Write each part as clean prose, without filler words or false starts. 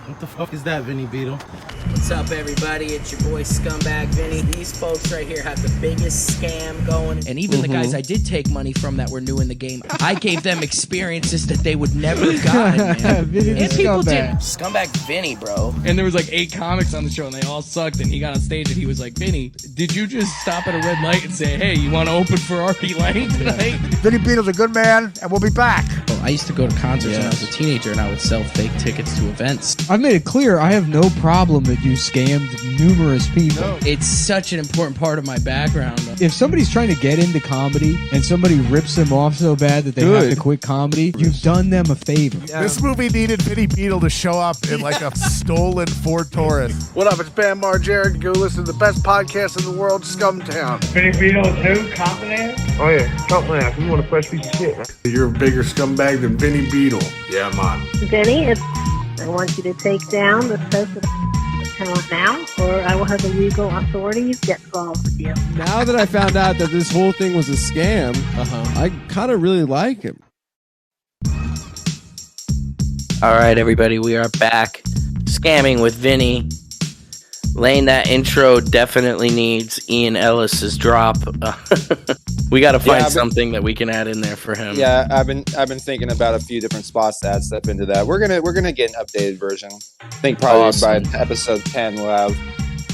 What the fuck is that, Vinny Beetle? What's up, everybody? It's your boy Scumbag Vinny. These folks right here have the biggest scam going. And even the guys I did take money from that were new in the game, I gave them experiences that they would never have gotten, man. And people did. Scumbag Vinny, bro. And there was like 8 comics on the show, and they all sucked. And he got on stage, and he was like, "Vinny, did you just stop at a red light and say, hey, you want to open for R.P. Lang tonight?" Vinny Beetle's a good man, and we'll be back. Well, I used to go to concerts when I was a teenager, and I would sell fake tickets to events. I've made it clear I have no problem that you scammed numerous people. No. It's such an important part of my background. If somebody's trying to get into comedy and somebody rips them off so bad that they have to quit comedy, you've done them a favor. This movie needed Vinny Beetle to show up in like a stolen Ford Taurus. What up, it's Bam Margera. Go listen to the best podcast in the world, SCUMTOWN. Vinny Beetle is who? Confident? Oh yeah, talk my ass. You want a fresh piece of shit, man. You're a bigger scumbag than Vinny Beetle. Yeah, man. Vinny, I want you to take down the post of the town now, or I will have the legal authorities get involved with you. Now that I found out that this whole thing was a scam, I kind of really like him. All right, everybody, we are back. Scamming with Vinny. Lane, that intro definitely needs Ian Ellis's drop. We got to find something that we can add in there for him. Yeah, I've been thinking about a few different spots to add stuff into that. We're gonna get an updated version. I think probably by episode 10 we'll have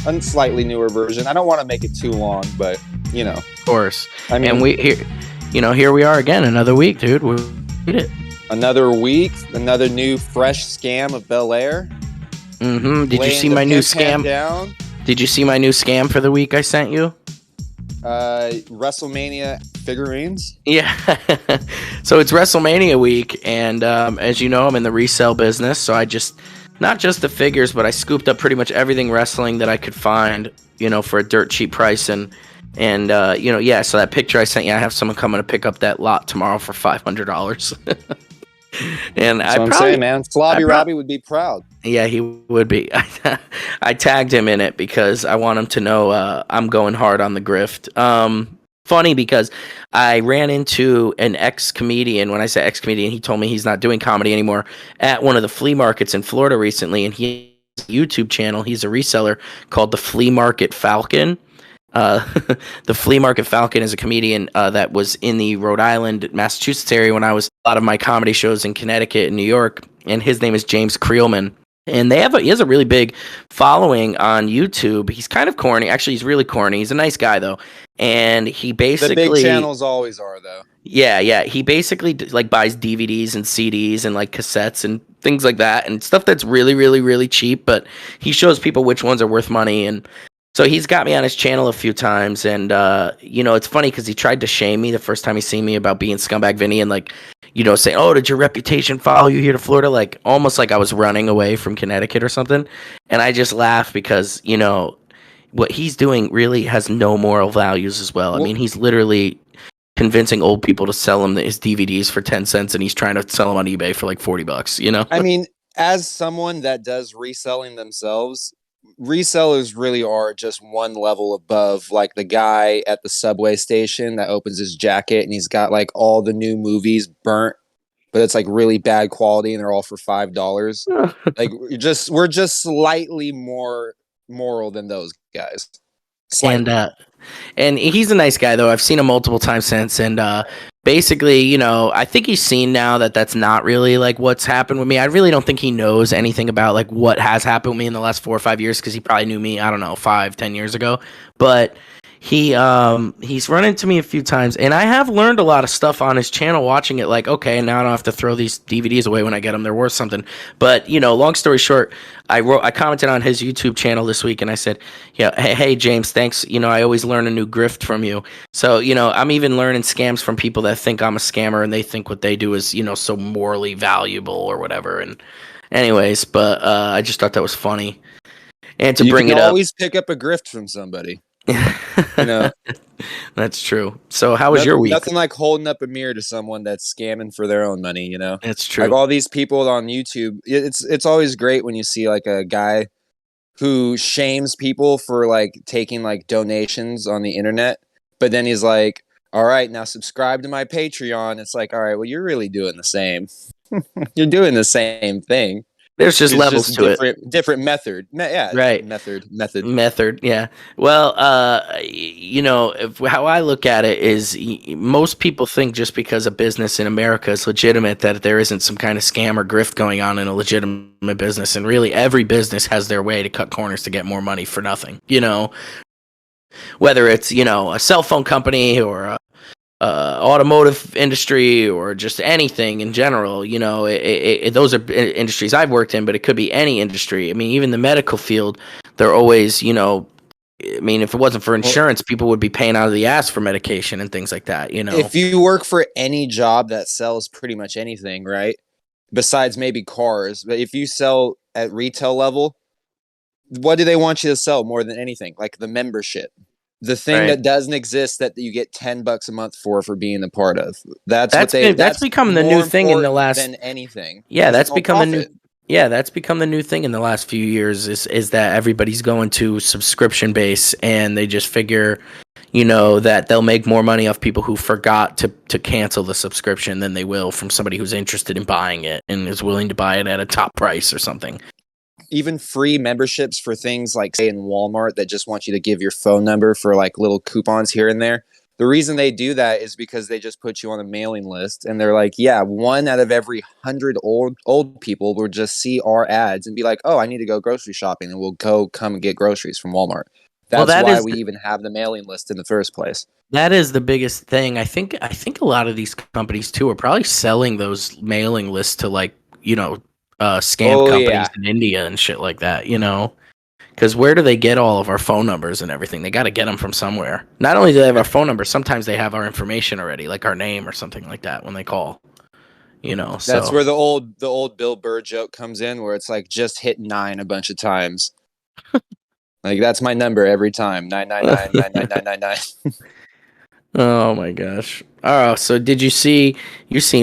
a slightly newer version. I don't want to make it too long, but you know, of course. I mean, and here we are again, another week, dude. We did it. Another week, another new fresh scam of Bel Air. Mm-hmm. Did you see my new scam? Did you see my new scam for the week I sent you? WrestleMania figurines. Yeah. So it's WrestleMania week, and as you know, I'm in the resale business, so I just, not just the figures, but I scooped up pretty much everything wrestling that I could find, for a dirt cheap price, and so that picture I sent you, I have someone coming to pick up that lot tomorrow for $500. And I'm saying, man, Slobby Robbie would be proud. Yeah, he would be. I tagged him in it because I want him to know I'm going hard on the grift. Funny because I ran into an ex-comedian. When I say ex-comedian, he told me he's not doing comedy anymore at one of the flea markets in Florida recently, and he has a YouTube channel. He's a reseller called the Flea Market Falcon. The Flea Market Falcon is a comedian that was in the Rhode Island, Massachusetts area when I was a lot of my comedy shows in Connecticut and New York, and his name is James Creelman. And he has a really big following on YouTube. He's kind of corny. Actually, he's really corny. He's a nice guy, though. And he basically... The big channels always are, though. Yeah. He basically buys DVDs and CDs and cassettes and things like that and stuff that's really, really, really cheap. But he shows people which ones are worth money. And so he's got me on his channel a few times. And, it's funny because he tried to shame me the first time he seen me about being Scumbag Vinny and saying, "Oh, did your reputation follow you here to Florida?" Almost like I was running away from Connecticut or something. And I just laugh because, what he's doing really has no moral values as well. I mean, he's literally convincing old people to sell him his DVDs for 10 cents and he's trying to sell them on eBay for $40, I mean, as someone that does reselling themselves, resellers really are just one level above the guy at the subway station that opens his jacket and he's got all the new movies burnt, but it's really bad quality and they're all for $5. We're just slightly more moral than those guys. Slightly. And he's a nice guy, though. I've seen him multiple times since, and basically, I think he's seen now that that's not really what's happened with me. I really don't think he knows anything about what has happened with me in the last 4 or 5 years, because he probably knew me, I don't know, 5-10 years ago. But he's run into me a few times, and I have learned a lot of stuff on his channel watching it. Okay, now I don't have to throw these DVDs away when I get them; they're worth something. But long story short, I commented on his YouTube channel this week, and I said, "Yeah, hey James, thanks. I always learn a new grift from you. So I'm even learning scams from people that think I'm a scammer, and they think what they do is so morally valuable or whatever." And anyways, but I just thought that was funny, and to bring it up, you can always pick up a grift from somebody. That's true. So how was your week? Nothing like holding up a mirror to someone that's scamming for their own money, That's true. All these people on YouTube, it's always great when you see a guy who shames people for taking donations on the internet, but then he's all right, now subscribe to my Patreon. It's all right, well, you're really doing the same. You're doing the same thing. There's just It's levels just to it. different method. Right. Method, yeah. Well, how I look at it is most people think just because a business in America is legitimate that there isn't some kind of scam or grift going on in a legitimate business, and really every business has their way to cut corners to get more money for nothing. Whether it's a cell phone company or a automotive industry or just anything in general, those are industries I've worked in, but it could be any industry. I mean, even the medical field, they're always, if it wasn't for insurance, people would be paying out of the ass for medication and things like that, If you work for any job that sells pretty much anything, right? Besides maybe cars, but if you sell at retail level, what do they want you to sell more than anything? Like the membership. The thing that doesn't exist that you get $10 a month for being a part of. That's become the new thing in the last than anything. Yeah, that's become the new. Yeah, that's become the new thing in the last few years. Is that everybody's going to subscription base, and they just figure, that they'll make more money off people who forgot to cancel the subscription than they will from somebody who's interested in buying it and is willing to buy it at a top price or something. Even free memberships for things like, say, in Walmart that just want you to give your phone number for like little coupons here and there. The reason they do that is because they just put you on a mailing list, and they're like, yeah, 1 out of every 100 old people will just see our ads and be like, oh, I need to go grocery shopping, and we'll come and get groceries from Walmart. That's why we even have the mailing list in the first place. That is the biggest thing. I think a lot of these companies too are probably selling those mailing lists to scam companies in India and shit like that, because where do they get all of our phone numbers and everything? They got to get them from somewhere. Not only do they have our phone numbers, sometimes they have our information already, like our name or something like that when they call. That's where the old Bill Burr joke comes in, where it's like just hit 9 a bunch of times. Like that's my number every time, 9999999. Oh my gosh. Oh, so you've seen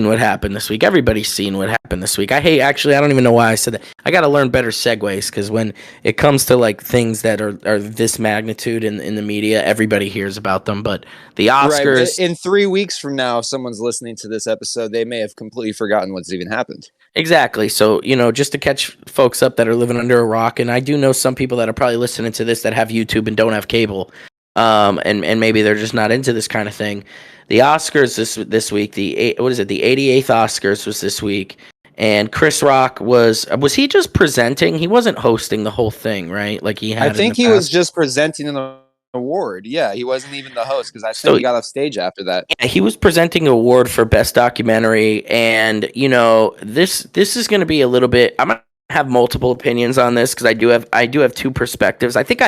what happened this week. Everybody's seen what happened this week. I don't even know why I said that. I got to learn better segues, because when it comes to like things that are this magnitude in the media, everybody hears about them. But the Oscars, in 3 weeks from now, if someone's listening to this episode, they may have completely forgotten what's even happened. Exactly. So, just to catch folks up that are living under a rock, and I do know some people that are probably listening to this that have YouTube and don't have cable. And maybe they're just not into this kind of thing. The Oscars this week, the 88th Oscars was this week, and Chris Rock was he just presenting? He wasn't hosting the whole thing, right? Like he had. I think he was just presenting an award. Yeah, he wasn't even the host, because I think he got off stage after that. Yeah, he was presenting an award for best documentary, and this is going to be a little bit. I'm gonna have multiple opinions on this, because I do have two perspectives. I think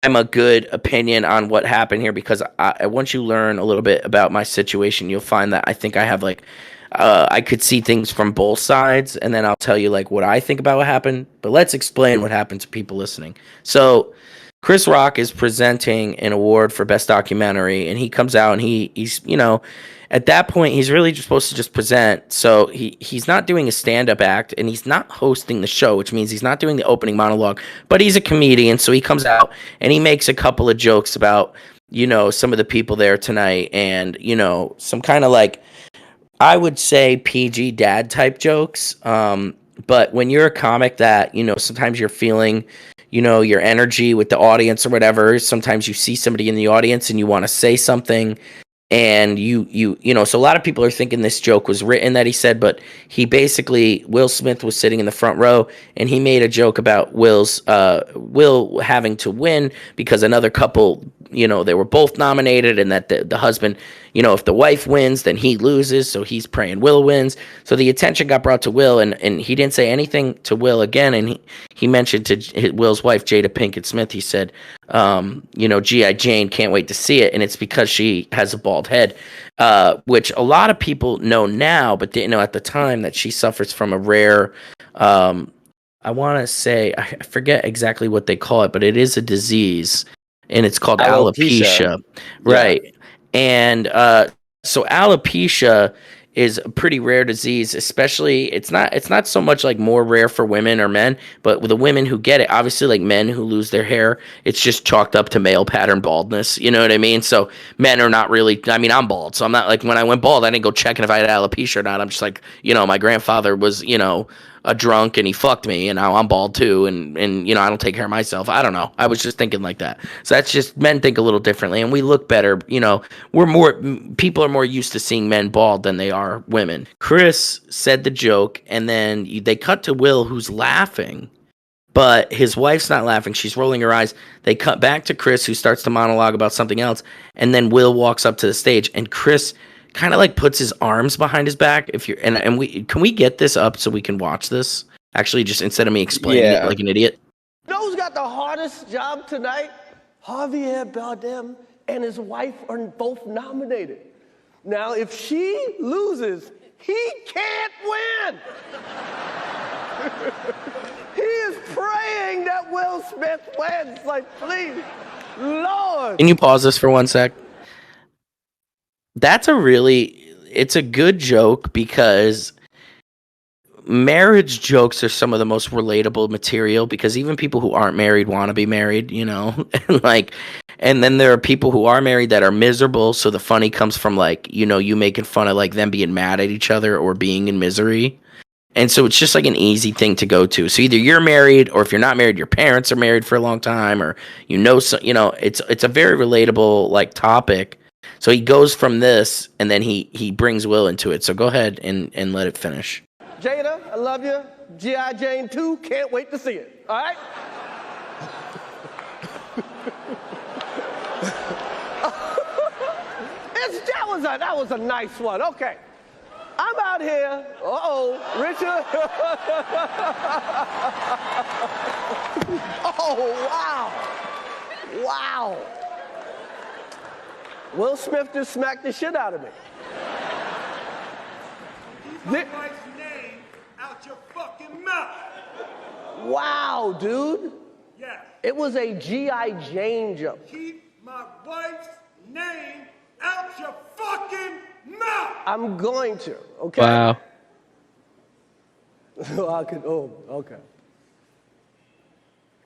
I'm a good opinion on what happened here, because once you learn a little bit about my situation, you'll find that I think I have I could see things from both sides, and then I'll tell you what I think about what happened. But let's explain what happened to people listening. So Chris Rock is presenting an award for best documentary, and he comes out and he's at that point, he's really just supposed to just present. So he's not doing a stand-up act, and he's not hosting the show, which means he's not doing the opening monologue. But he's a comedian, so he comes out and he makes a couple of jokes about, some of the people there tonight, and, some kind of I would say PG dad type jokes. But when you're a comic that, sometimes you're feeling, your energy with the audience or whatever. Sometimes you see somebody in the audience and you want to say something. And so a lot of people are thinking this joke was written that he said, but he basically, Will Smith was sitting in the front row, and he made a joke about Will having to win because another couple, they were both nominated, and that the husband, if the wife wins, then he loses, so he's praying Will wins. So the attention got brought to Will, and he didn't say anything to Will again, and he mentioned to Will's wife, Jada Pinkett Smith, he said, G.I. Jane, can't wait to see it, and it's because she has a bald head, which a lot of people know now, but didn't know at the time, that she suffers from a rare, I want to say, I forget exactly what they call it, but it is a disease, and it's called alopecia. Right. Yeah. And so alopecia is a pretty rare disease, especially it's not so much more rare for women or men, but with the women who get it, obviously men who lose their hair, it's just chalked up to male pattern baldness. You know what I mean? So men are not really, I'm bald, so I'm not when I went bald, I didn't go checking if I had alopecia or not. I'm just my grandfather was, a drunk and he fucked me and now I'm bald too and you know I don't take care of myself. I don't know. I was just thinking like that. So that's just men think a little differently and we look better. You know, people are more used to seeing men bald than they are women. Chris said the joke and then they cut to Will who's laughing, but his wife's not laughing. She's rolling her eyes. They cut back to Chris who starts to monologue about something else and then Will walks up to the stage and Chris kind of like puts his arms behind his back. If you're and we can we get this up so we can watch this? Actually, just instead of me explaining it like an idiot. You know who's got the hardest job tonight? Javier Bardem and his wife are both nominated. Now, if she loses, he can't win. He is praying that Will Smith wins. Like, please, Lord. Can you pause this for 1 sec? It's a good joke because marriage jokes are some of the most relatable material because even people who aren't married want to be married, you know, and then there are people who are married that are miserable. So the funny comes from like, you know, you making fun of like them being mad at each other or being in misery. And so it's just like an easy thing to go to. So either you're married or if you're not married, your parents are married for a long time or, so, it's a very relatable like topic. So he goes from this, and then he brings Will into it. So go ahead and let it finish. Jada, I love you. G.I. Jane 2, can't wait to see it. All right? that was a nice one. Okay. I'm out here. Richard. Oh, wow. Wow. Will Smith just smacked the shit out of me. Keep my wife's name out your fucking mouth. Wow, dude. Yes. It was a G.I. Jane joke. Keep my wife's name out your fucking mouth. I'm going to, okay? Wow. Okay.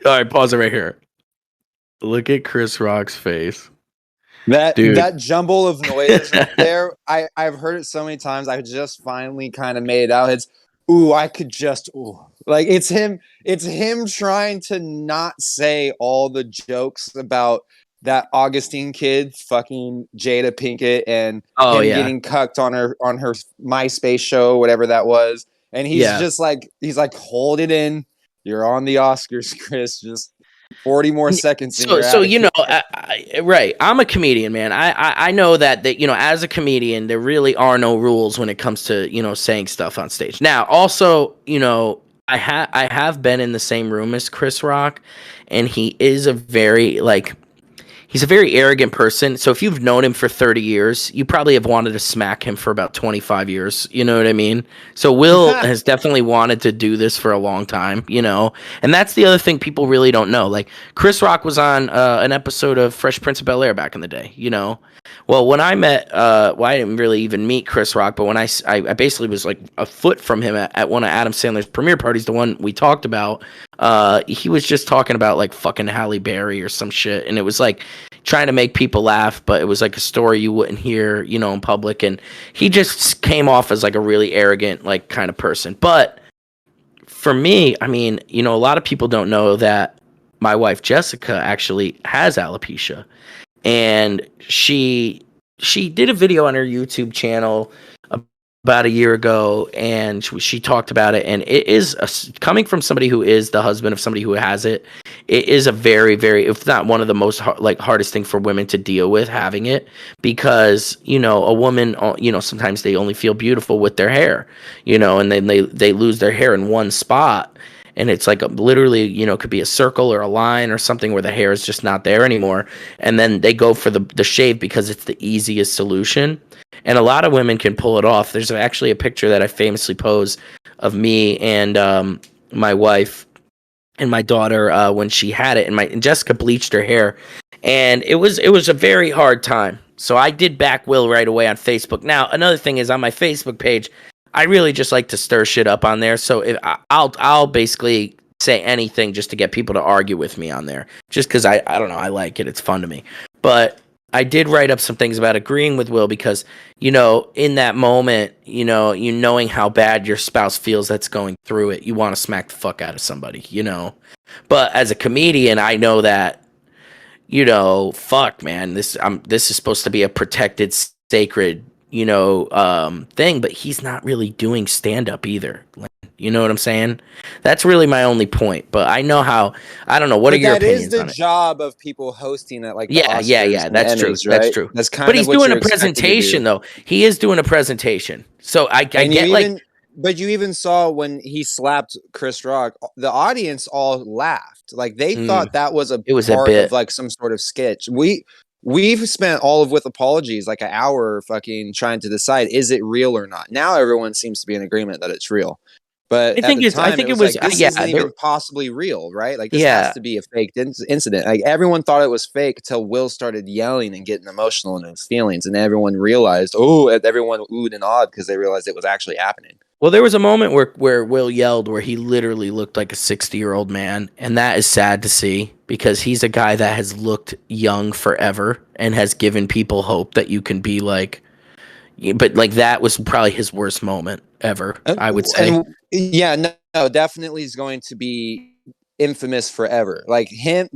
All right, pause it right here. Look at Chris Rock's face. That jumble of noises right there, I've heard it so many times. I just finally kind of made it out. It's like it's him trying to not say all the jokes about that Augustine kid fucking Jada Pinkett and getting cucked on her MySpace show, whatever that was. And he's just like, hold it in. You're on the Oscars, Chris. Just 40 more seconds. So you know, right. I'm a comedian, man. I know that, you know, as a comedian, there really are no rules when it comes to, you know, saying stuff on stage. Now, also, you know, I have been in the same room as Chris Rock, and he is he's a very arrogant person. So if you've known him for 30 years, you probably have wanted to smack him for about 25 years. You know what I mean? So Will has definitely wanted to do this for a long time, you know? And that's the other thing people really don't know. Like, Chris Rock was on an episode of Fresh Prince of Bel-Air back in the day, you know? Well, when I met, I didn't really even meet Chris Rock, but when I basically was like a foot from him at one of Adam Sandler's premiere parties, the one we talked about, he was just talking about like fucking Halle Berry or some shit. And it was like trying to make people laugh, but it was like a story you wouldn't hear, you know, in public. And he just came off as like a really arrogant, like kind of person. But for me, I mean, you know, a lot of people don't know that my wife, Jessica, actually has alopecia. And she did a video on her YouTube channel about a year ago, and she talked about it. And it is coming from somebody who is the husband of somebody who has it. It is a very, very, if not one of the most hardest thing for women to deal with, having it, because, you know, a woman, you know, sometimes they only feel beautiful with their hair, you know, and then they lose their hair in one spot. And it's like literally, you know, it could be a circle or a line or something where the hair is just not there anymore. And then they go for the shave because it's the easiest solution. And a lot of women can pull it off. There's actually a picture that I famously pose of me and my wife and my daughter when she had it. And Jessica bleached her hair. And it was a very hard time. So I did back Will right away on Facebook. Now, another thing is on my Facebook page, I really just like to stir shit up on there. So I'll basically say anything just to get people to argue with me on there. Just because I don't know, I like it. It's fun to me. But I did write up some things about agreeing with Will because, you know, in that moment, you know, you knowing how bad your spouse feels that's going through it, you want to smack the fuck out of somebody, you know. But as a comedian, I know that, you know, fuck, man, this is supposed to be a protected, sacred, you know, thing, but he's not really doing stand up either. You know what I'm saying? That's really my only point. But I know how. I don't know. What are your opinions on it? That is the job of people hosting at like the Yeah, Oscars and that's the true. Emmys, right? That's true. That's kind but of he's what doing you're a presentation, though. He is doing a presentation. So I get like. But you even saw when he slapped Chris Rock, the audience all laughed. Like they thought that was a part of like some sort of sketch. We've spent all of With Apologies like an hour fucking trying to decide, is it real or not? Now everyone seems to be in agreement that it's real. But I think it was like, this isn't even possibly real, right? Like this has to be a fake incident. Like everyone thought it was fake until Will started yelling and getting emotional in his feelings, and everyone realized, everyone oohed and awed because they realized it was actually happening. Well, there was a moment where Will yelled where he literally looked like a 60-year-old man, and that is sad to see because he's a guy that has looked young forever and has given people hope that you can be like. But like that was probably his worst moment ever, I would say. No, definitely is going to be infamous forever. Like him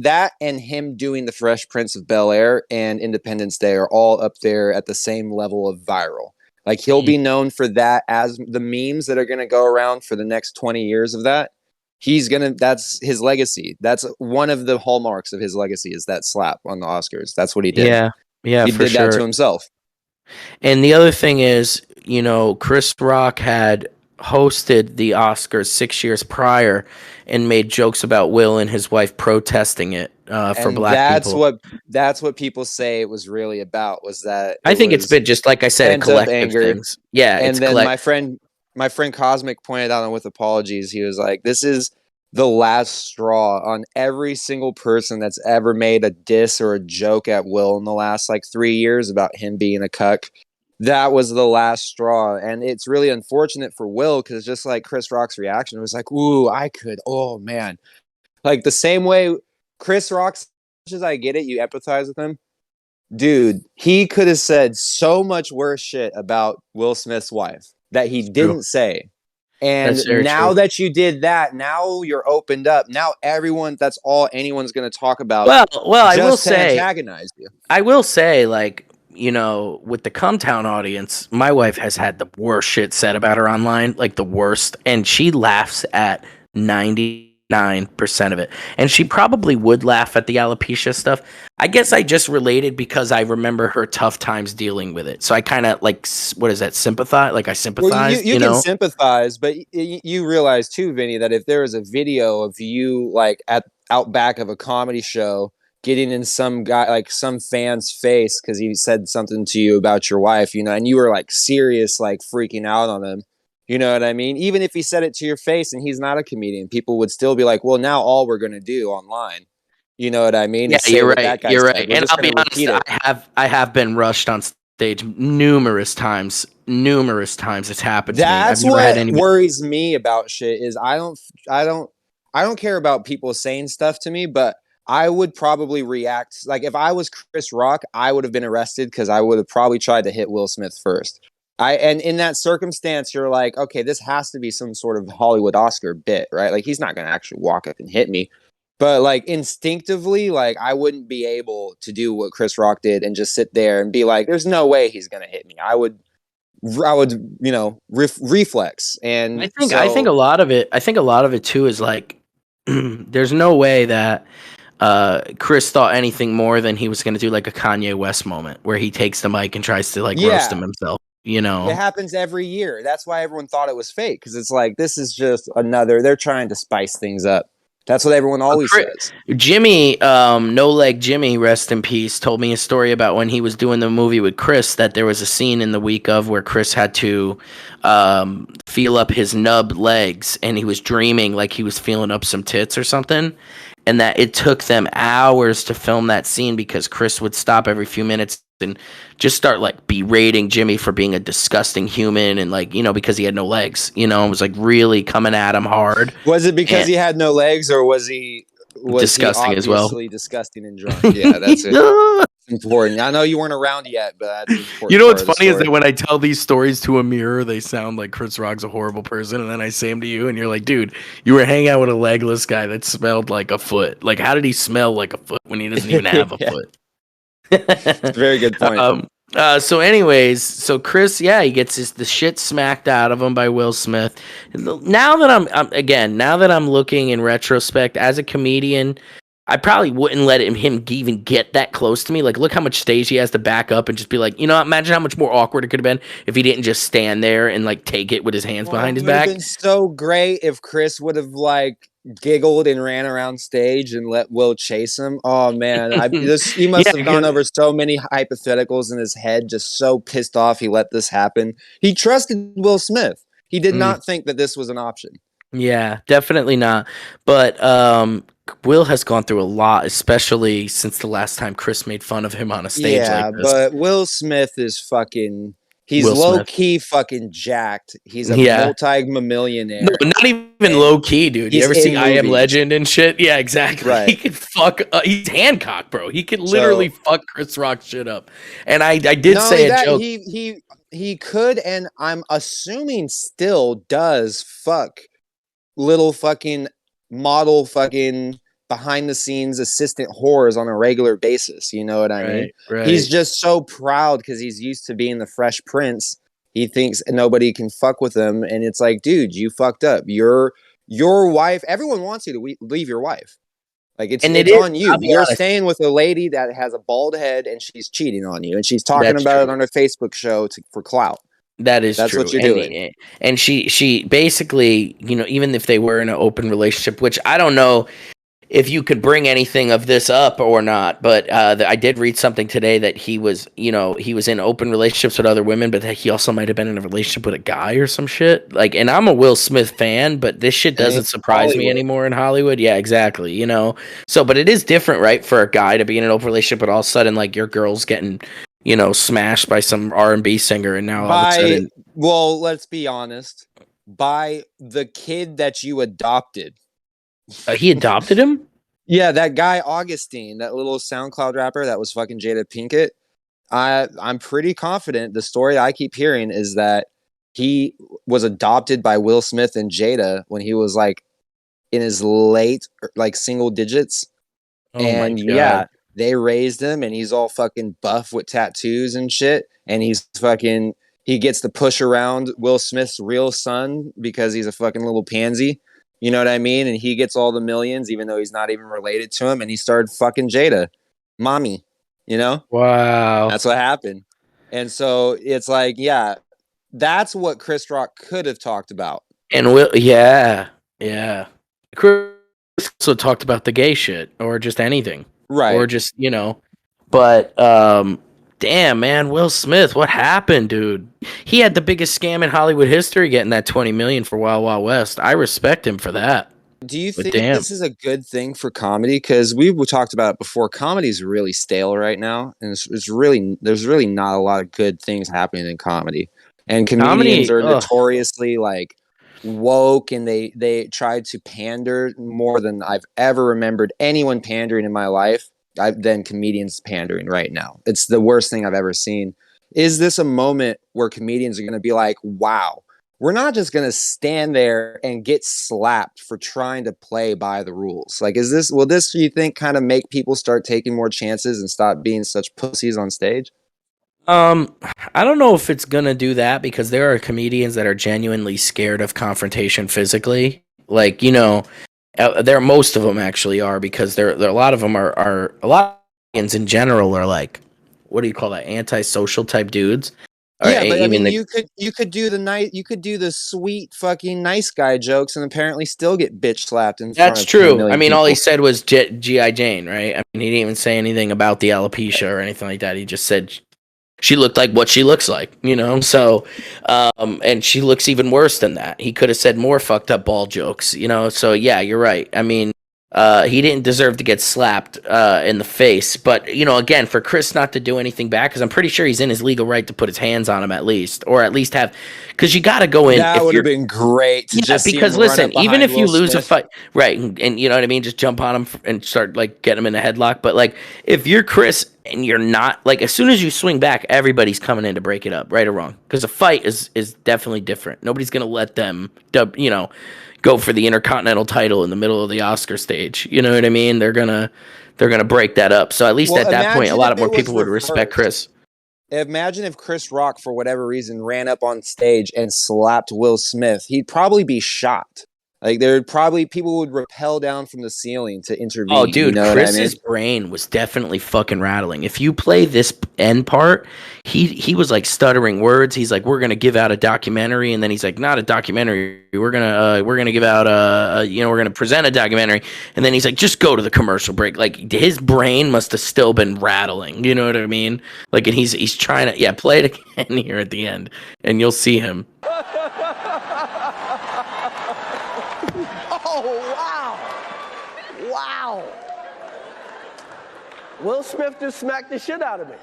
doing the Fresh Prince of Bel-Air and Independence Day are all up there at the same level of viral. Like he'll be known for that, as the memes that are going to go around for the next 20 years of that. That's his legacy. That's one of the hallmarks of his legacy, is that slap on the Oscars. That's what he did. Yeah, he for did sure. that to himself. And the other thing is, you know, Chris Rock had hosted the Oscars 6 years prior and made jokes about Will and his wife protesting it for black people. That's what people say it was really about, was that I think it's been just like I said, a collective anger. Things. Yeah, and then my friend Cosmic pointed out on With Apologies, he was like, this is the last straw on every single person that's ever made a diss or a joke at Will in the last like 3 years about him being a cuck. That was the last straw. And it's really unfortunate for Will, because just like Chris Rock's reaction, it was like, ooh, oh man. Like the same way Chris Rock, as much as I get it, you empathize with him. Dude, he could have said so much worse shit about Will Smith's wife that he didn't say. And now that you did that, now you're opened up. Now that's all anyone's going to talk about. Well, I will say, antagonize you. I will say, like, you know, with the SCUMTOWN audience, my wife has had the worst shit said about her online, like the worst, and she laughs at 99% of it. And she probably would laugh at the alopecia stuff. I guess I just related because I remember her tough times dealing with it. So I kind of like, what is that, sympathize? Like I sympathize, well, you can sympathize, but you realize too, Vinny, that if there was a video of you like out back of a comedy show getting in some fan's face because he said something to you about your wife, you know, and you were like serious, like freaking out on him. You know what I mean? Even if he said it to your face and he's not a comedian, people would still be like, well, now all we're going to do online. You know what I mean? Yeah, you're right. You're right. And I'll be honest, I have been rushed on stage numerous times. It's happened to me. That's what worries me about shit is I don't care about people saying stuff to me, but I would probably react. Like if I was Chris Rock, I would have been arrested because I would have probably tried to hit Will Smith first. And in that circumstance, you're like, okay, this has to be some sort of Hollywood Oscar bit, right? Like he's not going to actually walk up and hit me. But like instinctively, like I wouldn't be able to do what Chris Rock did and just sit there and be like, there's no way he's going to hit me. I would, you know, reflex. And I think a lot of it too is like, there's no way that Chris thought anything more than he was going to do like a Kanye West moment where he takes the mic and tries to like roast him himself. You know, it happens every year. That's why everyone thought it was fake, because it's like, this is just they're trying to spice things up. That's what everyone always says. Jimmy, No Leg Jimmy, rest in peace, told me a story about when he was doing the movie with Chris, that there was a scene in the week of where Chris had to feel up his nubbed legs, and he was dreaming like he was feeling up some tits or something, and that it took them hours to film that scene because Chris would stop every few minutes and just start like berating Jimmy for being a disgusting human, and like, you know, because he had no legs, you know, it was like really coming at him hard. Was it because he had no legs, or was he Was disgusting he as well. obviously disgusting and drunk? Yeah, that's it. It's important. I know you weren't around yet, but that's an important. You know what's part of the funny is story. that when I tell these stories to a mirror, they sound like Chris Rock's a horrible person, and then I say them to you, and you're like, dude, you were hanging out with a legless guy that smelled like a foot. Like, how did he smell like a foot when he doesn't even have a Yeah. foot? Very good point. So anyways, so Chris, yeah, he gets the shit smacked out of him by Will Smith. Now that now that I'm looking in retrospect as a comedian, I probably wouldn't let him even get that close to me. Like, look how much stage he has to back up and just be like, imagine how much more awkward it could have been if he didn't just stand there and like take it with his hands behind his back. It would have been so great if Chris would have like giggled and ran around stage and let Will chase him. Oh man, he must have gone over so many hypotheticals in his head, just so pissed off he let this happen. He trusted Will Smith. He did not think that this was an option. Yeah, definitely not. But Will has gone through a lot, especially since the last time Chris made fun of him on a stage like this. But Will Smith is fucking... He's low-key fucking jacked. He's a multi-millionaire. No, not even low-key, dude. You ever see I Am Legend and shit? Yeah, exactly. Right. He could fuck... he's Hancock, bro. He could literally fuck Chris Rock shit up. And I did say a joke. He could, and I'm assuming still does fuck little fucking model fucking behind-the-scenes assistant whores on a regular basis. You know what I mean? Right. He's just so proud because he's used to being the Fresh Prince. He thinks nobody can fuck with him, and it's like, dude, you fucked up. Your wife. Everyone wants you to leave your wife. Like it's on you. You're staying with a lady that has a bald head, and she's cheating on you, and she's talking about it on her Facebook show for clout. That's true. What you're doing. And she basically, even if they were in an open relationship, which I don't know if you could bring anything of this up or not, but I did read something today that he was in open relationships with other women, but that he also might have been in a relationship with a guy or some shit. Like, and I'm a Will Smith fan, but this shit doesn't surprise me anymore in Hollywood. Yeah, exactly. So, but it is different, right, for a guy to be in an open relationship, but all of a sudden, like, your girl's getting, smashed by some R&B singer, and now all of a sudden, well, let's be honest, by the kid that you adopted. He adopted him? Yeah, that guy Augustine, that little SoundCloud rapper that was fucking Jada Pinkett. I'm pretty confident the story I keep hearing is that he was adopted by Will Smith and Jada when he was like in his late like single digits. And yeah, they raised him and he's all fucking buff with tattoos and shit. And he gets to push around Will Smith's real son because he's a fucking little pansy. You know what I mean? And he gets all the millions, even though he's not even related to him. And he started fucking Jada, mommy, Wow. That's what happened. And so it's like, yeah, that's what Chris Rock could have talked about. And yeah. Chris also talked about the gay shit or just anything. Right. Or just, but, damn, man, Will Smith, what happened, dude? He had the biggest scam in Hollywood history getting that $20 million for Wild Wild West. I respect him for that. Do you think this is a good thing for comedy? Because we talked about it before. Comedy is really stale right now, and there's really not a lot of good things happening in comedy. And comedians are notoriously like woke, and they tried to pander more than I've ever remembered anyone pandering in my life. Than comedians pandering right now. It's the worst thing I've ever seen. Is this a moment where comedians are going to be like, wow, we're not just going to stand there and get slapped for trying to play by the rules? Like, will this, you think, kind of make people start taking more chances and stop being such pussies on stage? I don't know if it's going to do that because there are comedians that are genuinely scared of confrontation physically. Like, most of them actually are because there a lot of them are a lot of comedians in general are like, what do you call that, antisocial type dudes. Yeah, but I mean, you could do the sweet fucking nice guy jokes and apparently still get bitch slapped in front of That's true. I mean, people. all he said was G.I. Jane, right? I mean, he didn't even say anything about the alopecia or anything like that. He just said she looked like what she looks like, so, and she looks even worse than that. He could have said more fucked up ball jokes, so yeah, you're right. I mean, He didn't deserve to get slapped in the face. But, you know, again, for Chris not to do anything back, because I'm pretty sure he's in his legal right to put his hands on him at least, or at least have, because you got to go in. That would have been great to just see because him run up listen, even behind if you Will lose a Smith. fight, right, and you know what I mean, just jump on him and start like getting him in a headlock. But like, if you're Chris and you're not, like, as soon as you swing back, everybody's coming in to break it up, right or wrong, because a fight is definitely different. Nobody's gonna let them, you know, go for the Intercontinental title in the middle of the Oscar stage. You know what I mean? They're gonna break that up. So at least at that point, a lot more people would respect Chris. Imagine if Chris Rock, for whatever reason, ran up on stage and slapped Will Smith. He'd probably be shot. Like, people would rappel down from the ceiling to intervene. Oh, dude, you know Chris's what I mean? brain was definitely fucking rattling. If you play this end part, he was like stuttering words. He's like, "We're gonna give out a documentary," and then he's like, "Not a documentary. We're gonna give out we're gonna present a documentary," and then he's like, "Just go to the commercial break." Like, his brain must have still been rattling. You know what I mean? Like, and he's trying to play it again here at the end, and you'll see him. Wow. Will Smith just smacked the shit out of me.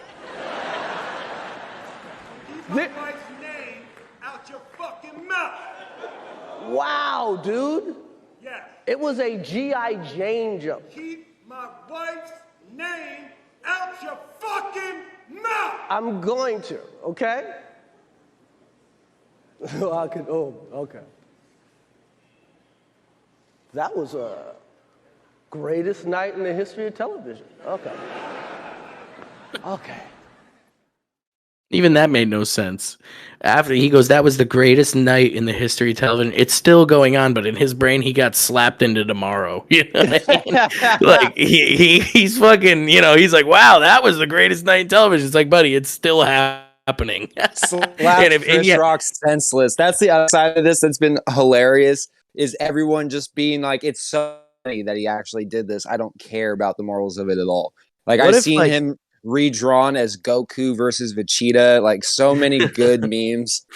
Keep my wife's name out your fucking mouth. Wow, dude. Yes. It was a G.I. Jane jump. Keep my wife's name out your fucking mouth. I'm going to, okay? Okay. That was a greatest night in the history of television. Okay. Even that made no sense. After he goes, that was the greatest night in the history of television. It's still going on, but in his brain, he got slapped into tomorrow. You know what I mean? Like, he's fucking, you know, he's like, wow, that was the greatest night in television. It's like, buddy, it's still happening. Chris Rock's senseless. That's the other side of this that's been hilarious, is everyone just being like, it's so funny that he actually did this. I don't care about the morals of it at all. Like, I've seen him redrawn as Goku versus Vegeta, like so many good memes.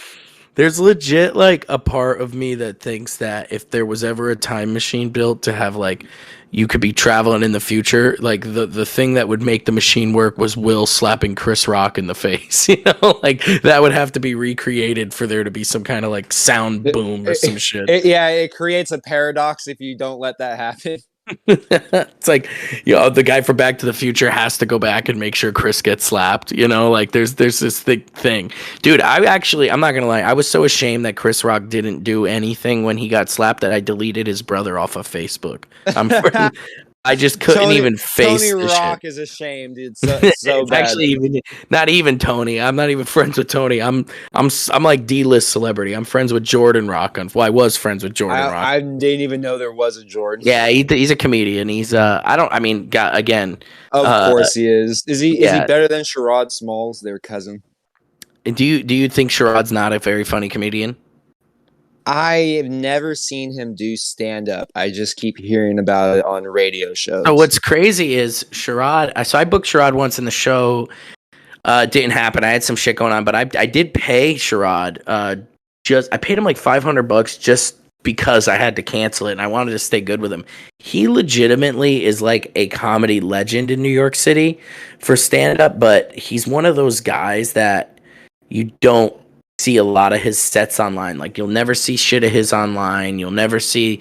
There's legit like a part of me that thinks that if there was ever a time machine built to have like you could be traveling in the future, like the thing that would make the machine work was Will slapping Chris Rock in the face. You know, like that would have to be recreated for there to be some kind of like sound boom or some shit. It creates a paradox if you don't let that happen. It's like, you know, the guy from Back to the Future has to go back and make sure Chris gets slapped. You know, like there's this thing, dude. I'm not gonna lie, I was so ashamed that Chris Rock didn't do anything when he got slapped that I deleted his brother off of Facebook. I just couldn't even face Tony the Rock shit. is ashamed. It's so bad. Actually not even Tony. I'm not even friends with Tony. I'm like D-list celebrity. I'm friends with Jordan Rock. I was friends with Jordan Rock. I didn't even know there was a Jordan. Yeah, he's a comedian. He's Of course he is. Is he better than Sherrod Smalls, their cousin? Do you think Sherrod's not a very funny comedian? I have never seen him do stand-up. I just keep hearing about it on radio shows. So what's crazy is Sherrod. So I booked Sherrod once in the show. Didn't happen. I had some shit going on, but I did pay Sherrod. I paid him like $500 just because I had to cancel it and I wanted to stay good with him. He legitimately is like a comedy legend in New York City for stand-up, but he's one of those guys that you don't see a lot of his sets online. Like, you'll never see shit of his online. You'll never see,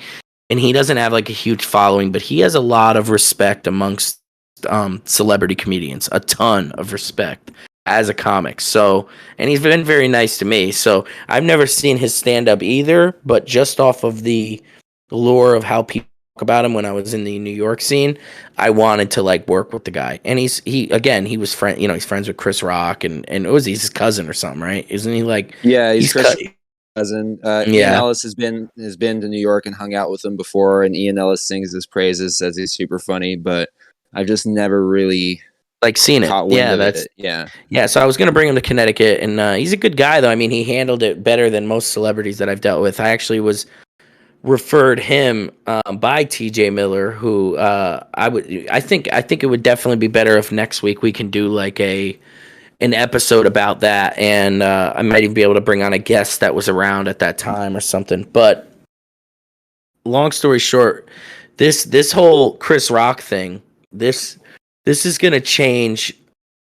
and he doesn't have like a huge following, but he has a lot of respect amongst celebrity comedians, a ton of respect as a comic. So, and he's been very nice to me. So I've never seen his stand up either, but just off of the lore of how people talk about him when I was in the New York scene, I wanted to like work with the guy. And he was he's friends with Chris Rock and he's his cousin or something, right? Isn't he like? Yeah, he's Chris' cousin. Ian Ellis has been to New York and hung out with him before, and Ian Ellis sings his praises, says he's super funny, but I've just never really like seen it. Yeah. So I was gonna bring him to Connecticut, and he's a good guy though. I mean, he handled it better than most celebrities that I've dealt with. I actually was referred him by TJ Miller, who I think it would definitely be better if next week we can do like an episode about that, and I might even be able to bring on a guest that was around at that time or something. But long story short, this whole Chris Rock thing, this is gonna change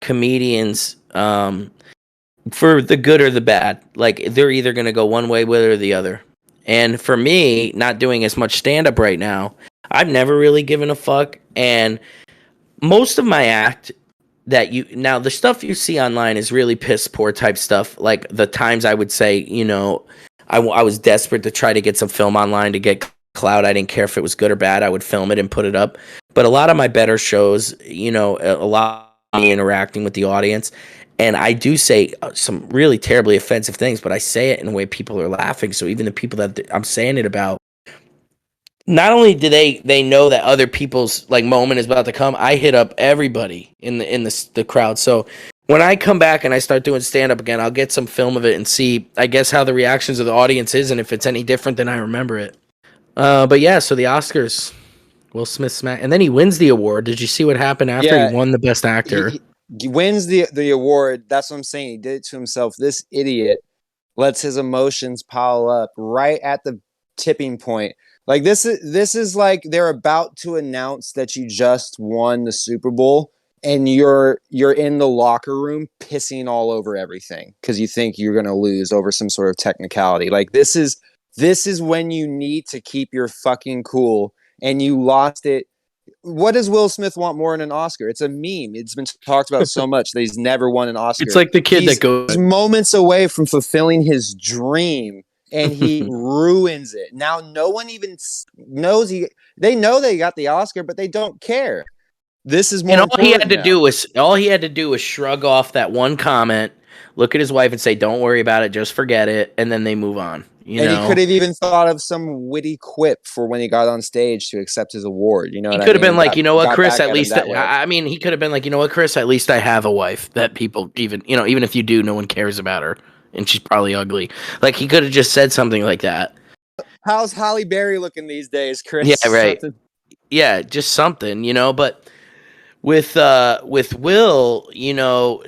comedians for the good or the bad. Like they're either gonna go one way or the other. And for me, not doing as much stand up right now, I've never really given a fuck. And most of my act now the stuff you see online is really piss poor type stuff. Like the times I would say, I was desperate to try to get some film online to get clout. I didn't care if it was good or bad. I would film it and put it up. But a lot of my better shows, a lot of me interacting with the audience. And I do say some really terribly offensive things, but I say it in a way people are laughing. So even the people that I'm saying it about, not only do they know that other people's like moment is about to come, I hit up everybody in the crowd. So when I come back and I start doing stand up again, I'll get some film of it and see, I guess, how the reactions of the audience is and if it's any different than I remember it. But yeah, so the Oscars, Will Smith smacked, and then he wins the award. Did you see what happened after he won the Best Actor? He wins the award. That's what I'm saying. He did it to himself. This idiot lets his emotions pile up right at the tipping point. Like this is like they're about to announce that you just won the Super Bowl and you're in the locker room pissing all over everything because you think you're going to lose over some sort of technicality. Like this is when you need to keep your fucking cool, and you lost it. What does Will Smith want more than an Oscar? It's a meme. It's been talked about so much that he's never won an Oscar. It's like the kid that goes moments away from fulfilling his dream, and he ruins it. Now no one even knows they know they got the Oscar, but they don't care. This is more. And all he had to do was shrug off that one comment, look at his wife and say, "Don't worry about it, just forget it," and then they move on. He could have even thought of some witty quip for when he got on stage to accept his award. He could have been like, you know what, Chris, at least he could have been like, you know what, Chris, at least I have a wife that people even if you do, no one cares about her, and she's probably ugly. Like he could have just said something like that. How's Halle Berry looking these days, Chris? Yeah, right. Yeah, just something, but with Will,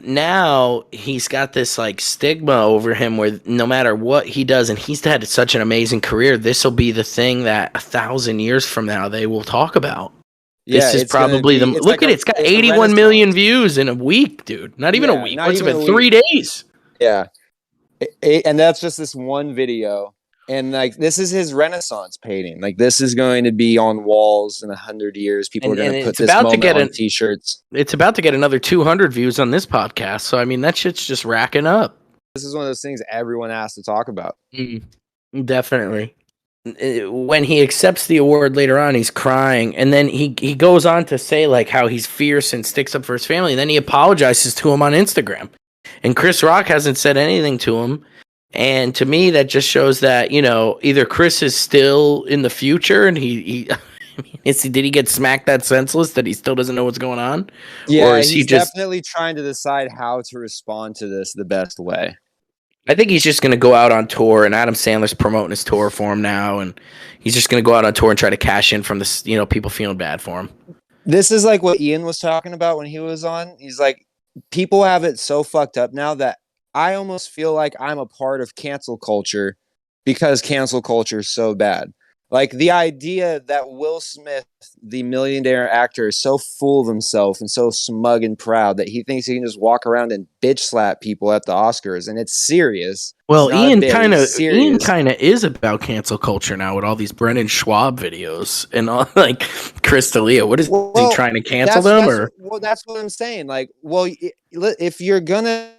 now he's got this like stigma over him where no matter what he does, and he's had such an amazing career, this will be the thing that 1,000 years from now they will talk about. This is probably it's got 81 million views in a week, dude. Not even a week. What's it been? 3 days. Yeah. And that's just this one video. And like this is his Renaissance painting. Like this is going to be on walls in 100 years. People are going to put this moment on t-shirts. It's about to get another 200 views on this podcast. So I mean that shit's just racking up. This is one of those things everyone has to talk about. Definitely. When he accepts the award later on, he's crying, and then he goes on to say like how he's fierce and sticks up for his family. And then he apologizes to him on Instagram, and Chris Rock hasn't said anything to him. And to me, that just shows that, either Chris is still in the future and did he get smacked that senseless that he still doesn't know what's going on? Yeah, or is he's definitely trying to decide how to respond to this the best way. I think he's just going to go out on tour, and Adam Sandler's promoting his tour for him now, and he's just going to go out on tour and try to cash in from this, people feeling bad for him. This is like what Ian was talking about when he was on. He's like, people have it so fucked up now that I almost feel like I'm a part of cancel culture because cancel culture is so bad. Like the idea that Will Smith, the millionaire actor, is so full of himself and so smug and proud that he thinks he can just walk around and bitch slap people at the Oscars, and it's serious. Well, Ian kind of is about cancel culture now with all these Brendan Schwab videos and all like Chris D'Elia. What is he trying to cancel them? Well, that's what I'm saying. Like, if you're gonna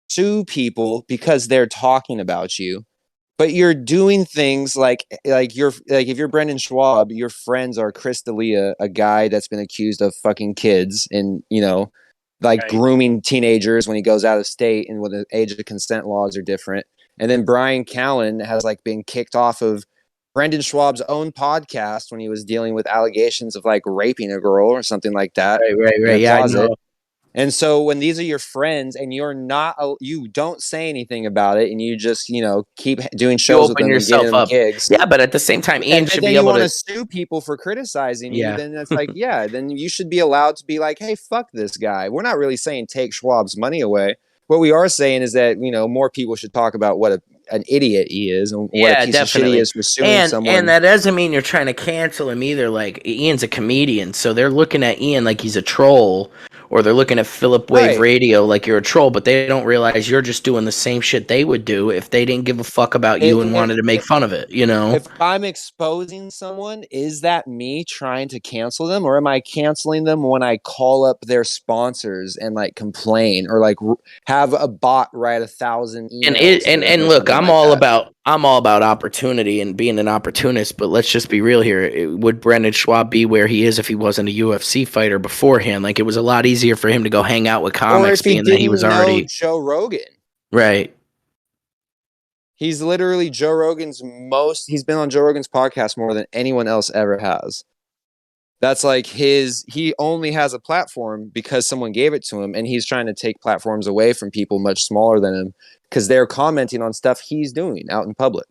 sue people because they're talking about you, but you're doing things like if you're Brendan Schwab, your friends are Chris D'Elia, a guy that's been accused of fucking kids and grooming teenagers when he goes out of state, and when the age of consent laws are different. And then Brian Callen has been kicked off of Brendan Schwab's own podcast when he was dealing with allegations of raping a girl or something like that. Right. Yeah, I know. And so when these are your friends and you don't say anything about it, and you just, keep doing shows with them and getting them gigs. Yeah, but at the same time, Ian should be able to sue people for criticizing you. Then it's then you should be allowed to be like, hey, fuck this guy. We're not really saying take Schwab's money away. What we are saying is that, more people should talk about what an idiot he is, and what Yeah, a piece definitely. of shit he is for suing someone. And that doesn't mean you're trying to cancel him either. Like, Ian's a comedian, so they're looking at Ian like he's a troll, or they're looking at Philip Wave Right. Radio like you're a troll, but they don't realize you're just doing the same shit they would do if they didn't give a fuck about you and wanted to make fun of it, you know? If I'm exposing someone, is that me trying to cancel them, or am I canceling them when I call up their sponsors and like complain, or like have a bot write 1,000 emails? And look, I'm all about opportunity and being an opportunist, but let's just be real here. Would Brendan Schwab be where he is if he wasn't a UFC fighter beforehand? Like, it was a lot easier for him to go hang out with comics, being that he was already Joe Rogan. right. He's literally Joe Rogan's he's been on Joe Rogan's podcast more than anyone else ever has. That's like he only has a platform because someone gave it to him, and he's trying to take platforms away from people much smaller than him because they're commenting on stuff he's doing out in public.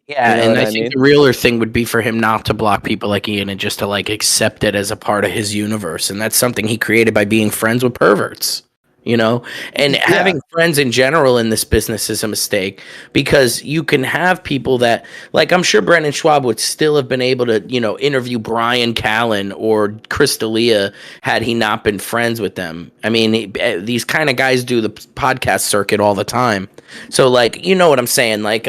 Yeah, You know and what I I think mean? the realer thing would be for him not to block people like Ian and just to like accept it as a part of his universe. And that's something he created by being friends with perverts, you know? And having friends in general in this business is a mistake because you can have people that, like, I'm sure Brendan Schwab would still have been able to, you know, interview Brian Callen or Chris D'Elia had he not been friends with them. I mean, these kind of guys do the podcast circuit all the time. So, like, you know what I'm saying? Like,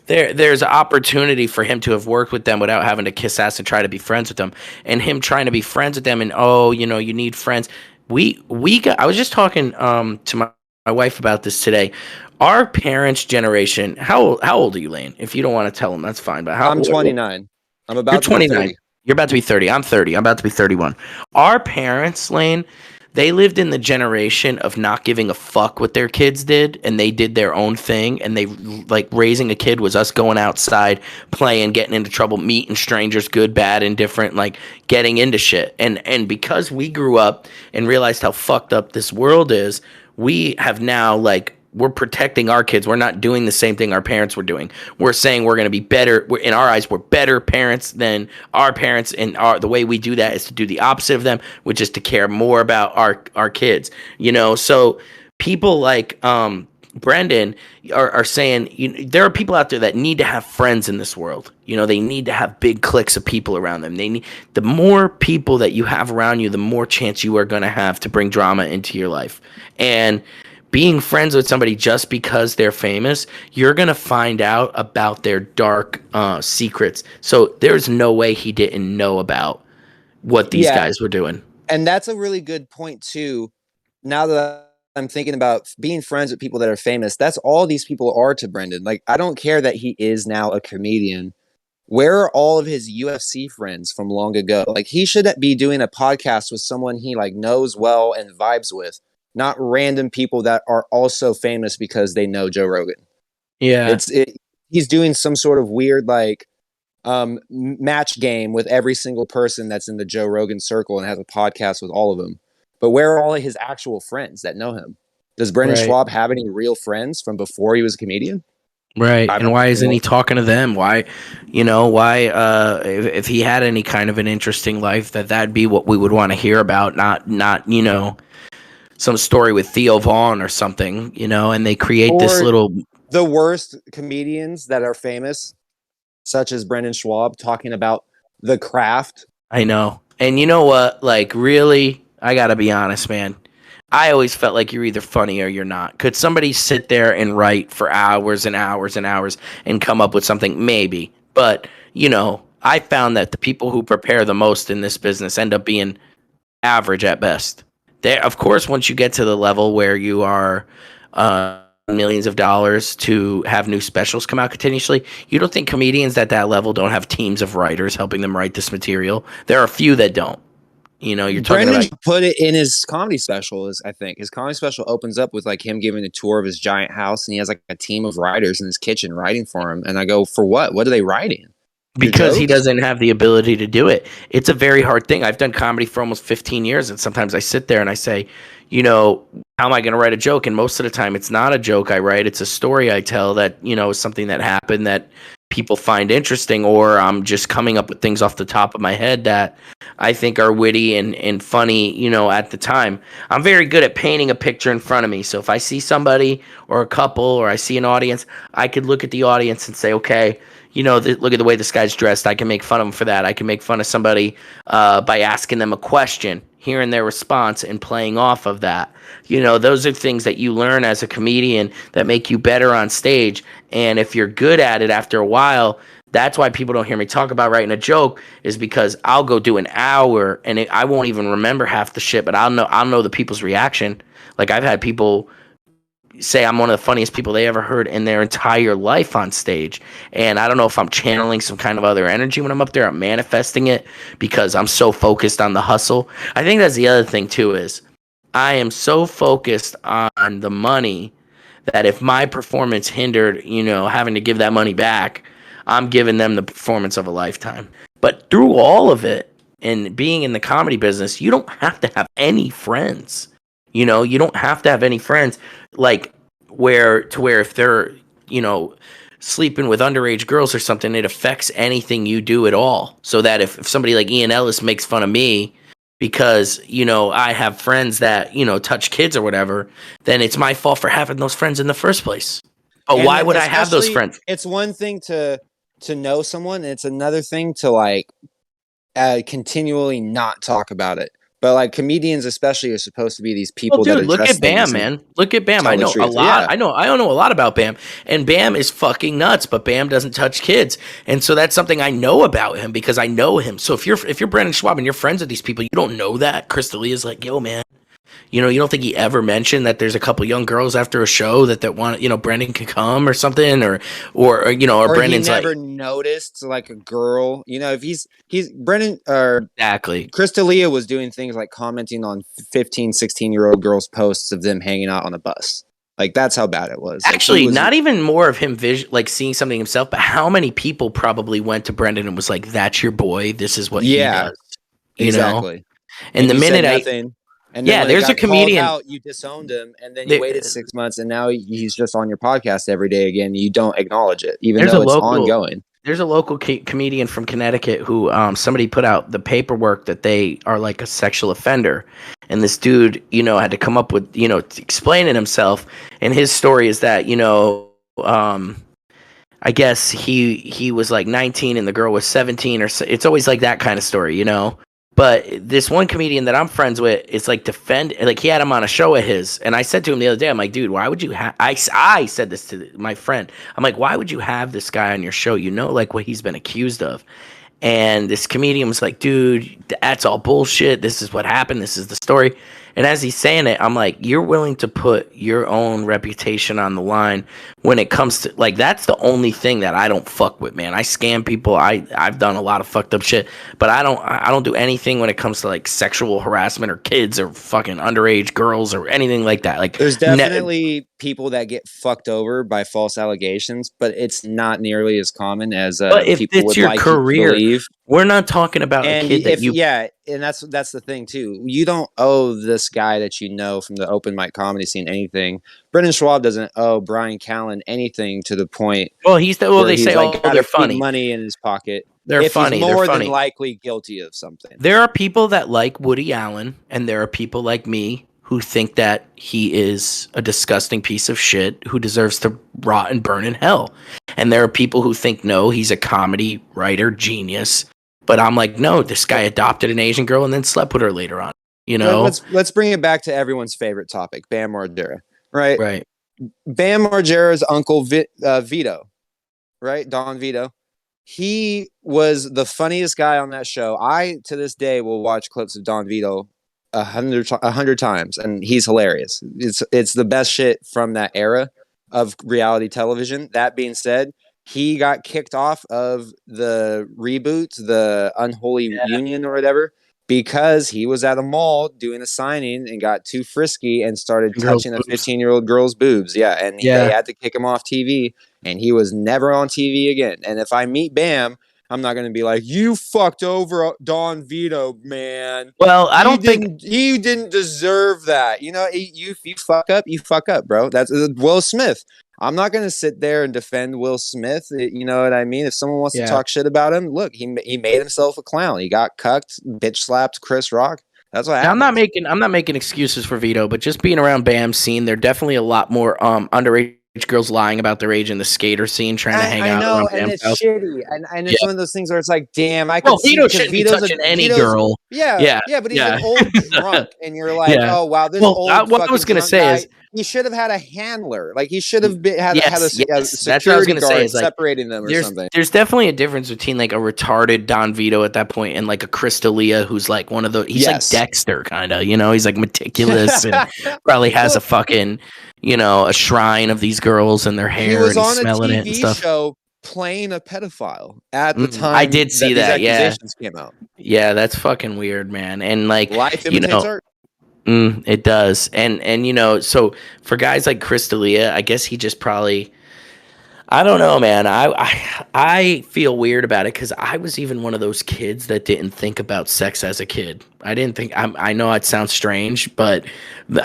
there's an opportunity for him to have worked with them without having to kiss ass and try to be friends with them, and him trying to be friends with them, and you need friends. I was just talking to my wife about this today. Our parents' generation. How old are you, Lane? If you don't want to tell them, that's fine. But I'm 29. I'm about you're to be 29. 30. You're about to be 30. I'm 30. I'm about to be 31. Our parents, Lane, they lived in the generation of not giving a fuck what their kids did, and they did their own thing, and they, like, raising a kid was us going outside, playing, getting into trouble, meeting strangers, good, bad, indifferent, like, getting into shit. And because we grew up and realized how fucked up this world is, we have now, like, we're protecting our kids. We're not doing the same thing our parents were doing. We're saying we're going to be better. In our eyes, we're better parents than our parents. And the way we do that is to do the opposite of them, which is to care more about our kids. You know, so people like Brendan are saying, there are people out there that need to have friends in this world. You know, they need to have big cliques of people around them. The more people that you have around you, the more chance you are going to have to bring drama into your life. And being friends with somebody just because they're famous, you're going to find out about their dark secrets. So there's no way he didn't know about what these guys were doing. And that's a really good point, too. Now that I'm thinking about being friends with people that are famous, that's all these people are to Brendan. Like, I don't care that he is now a comedian. Where are all of his UFC friends from long ago? Like, he should be doing a podcast with someone he, like, knows well and vibes with. Not random people that are also famous because they know Joe Rogan. Yeah. He's doing some sort of weird, like, match game with every single person that's in the Joe Rogan circle and has a podcast with all of them. But where are all of his actual friends that know him? Does Brendan Schwab have any real friends from before he was a comedian? Right. And why isn't he talking to them? Why, if he had any kind of an interesting life, that'd be what we would want to hear about, not some story with Theo Vaughn or something, and they create this little... The worst comedians that are famous, such as Brendan Schwab, talking about the craft. I know. And you know what? Like, really, I gotta be honest, man. I always felt like you're either funny or you're not. Could somebody sit there and write for hours and hours and hours and come up with something? Maybe. But, I found that the people who prepare the most in this business end up being average at best. Of course, once you get to the level where you are millions of dollars to have new specials come out continuously, you don't think comedians at that level don't have teams of writers helping them write this material? There are a few that don't. You're talking Brendan about... put it in his comedy special. I think his comedy special opens up with like him giving a tour of his giant house, and he has like a team of writers in his kitchen writing for him. And I go, for what? What are they writing? Because he doesn't have the ability to do it. It's a very hard thing. I've done comedy for almost 15 years, and sometimes I sit there and I say, how am I going to write a joke? And most of the time, it's not a joke I write. It's a story I tell that, is something that happened that people find interesting, or I'm just coming up with things off the top of my head that I think are witty and funny, you know, at the time. I'm very good at painting a picture in front of me. So if I see somebody or a couple or I see an audience, I could look at the audience and say, okay, you know, look at the way this guy's dressed. I can make fun of him for that. I can make fun of somebody by asking them a question, hearing their response, and playing off of that. You know, those are things that you learn as a comedian that make you better on stage. And if you're good at it after a while, that's why people don't hear me talk about writing a joke, is because I'll go do an hour and I won't even remember half the shit, but I'll know the people's reaction. Like, I've had people say I'm one of the funniest people they ever heard in their entire life on stage. And I don't know if I'm channeling some kind of other energy when I'm up there. I'm manifesting it because I'm so focused on the hustle. I think that's the other thing too, is I am so focused on the money that if my performance hindered, you know, having to give that money back, I'm giving them the performance of a lifetime. But through all of it and being in the comedy business, you don't have to have any friends. You know, you don't have to have any friends, like where if they're, you know, sleeping with underage girls or something, it affects anything you do at all. So that if somebody like Ian Ellis makes fun of me because, you know, I have friends that, you know, touch kids or whatever, then it's my fault for having those friends in the first place. But why would I have those friends? It's one thing to know someone, and it's another thing to like continually not talk about it. But like comedians, especially, are supposed to be these people that look at Bam, man. Look at Bam. I know a lot. Yeah. I don't know a lot about Bam, and Bam is fucking nuts. But Bam doesn't touch kids, and so that's something I know about him because I know him. So if you're Brendan Schwab and you're friends with these people, you don't know that. Chris D'Elia is like, yo, man. You know, you don't think he ever mentioned that there's a couple young girls after a show that want, you know, Brendan can come or something, or you know, or Brendan's he never like noticed like a girl. You know, if he's Brendan or exactly. Chris D'Elia was doing things like commenting on 15, 16-year-old girls' posts of them hanging out on a bus. Like, that's how bad it was. Actually, like, not even more of him like seeing something himself, but how many people probably went to Brendan and was like, "That's your boy. This is what he does." You exactly. know? And the minute and then there's a comedian. Out, you disowned him, and then you waited 6 months, and now he's just on your podcast every day again. You don't acknowledge it, even though it's ongoing. There's a local comedian from Connecticut who somebody put out the paperwork that they are like a sexual offender, and this dude, you know, had to come up with, you know, explaining himself. And his story is that, you know, I guess he was like 19 and the girl was 17, or so. It's always like that kind of story, you know. But this one comedian that I'm friends with is like like he had him on a show of his, and I said to him the other day, I'm like, dude, why would you have? I said this to my friend. I'm like, why would you have this guy on your show? You know, like what he's been accused of. And this comedian was like, dude, that's all bullshit. This is what happened. This is the story. And as he's saying it, I'm like, you're willing to put your own reputation on the line when it comes to, like, that's the only thing that I don't fuck with, man. I scam people. I've done a lot of fucked up shit, but I don't do anything when it comes to like sexual harassment or kids or fucking underage girls or anything like that. Like, there's definitely people that get fucked over by false allegations, but it's not nearly as common as people would like to believe. We're not talking about a kid that you... Yeah, and that's the thing, too. You don't owe this guy that you know from the open mic comedy scene anything. Brendan Schwab doesn't owe Brian Callen anything to the point... Well, they say, like, they're funny. Money in his pocket. They're funny. He's more than likely guilty of something. There are people that like Woody Allen, and there are people like me who think that he is a disgusting piece of shit who deserves to rot and burn in hell. And there are people who think, no, he's a comedy writer genius. But I'm like, no, this guy adopted an Asian girl and then slept with her later on. You know, let's bring it back to everyone's favorite topic, Bam Margera, right? Right. Bam Margera's uncle Vito, right? Don Vito. He was the funniest guy on that show. I to this day will watch clips of Don Vito 100 times, and he's hilarious. It's the best shit from that era of reality television. That being said, he got kicked off of the reboot, the Unholy Union or whatever, because he was at a mall doing a signing and got too frisky and started touching a 15-year-old girl's boobs. Yeah, and they had to kick him off TV, and he was never on TV again. And if I meet Bam, I'm not going to be like, you fucked over Don Vito, man. Well, I don't think he didn't deserve that. You know, if you fuck up, bro. That's Will Smith. I'm not going to sit there and defend Will Smith. You know what I mean? If someone wants to talk shit about him, look, he made himself a clown. He got cucked, bitch slapped Chris Rock. That's what happened. I'm not making excuses for Vito, but just being around Bam's scene, there are definitely a lot more underage girls lying about their age in the skater scene, trying to hang out. I know, around and Bam's it's house. shitty, and it's one of those things where it's like, damn, I could see Vito shouldn't be touching any girl. Yeah, but he's an old drunk, and you're like, oh wow, this old. What I was gonna say is, he should have had a handler. Like he should have had a security guard separating them or something. There's definitely a difference between like a retarded Don Vito at that point and like a Chris D'Elia who's like one of the. He's like Dexter kind of. He's like meticulous and probably has a fucking a shrine of these girls and their hair. He was and on smelling a it and TV stuff. show playing a pedophile at the time. I did see that. These accusations came out. Yeah, that's fucking weird, man. And like life imitates art. It does. And so for guys like Chris D'Elia, I guess he just probably, I don't know, man. I feel weird about it because I was even one of those kids that didn't think about sex as a kid. I didn't think, I know it sounds strange, but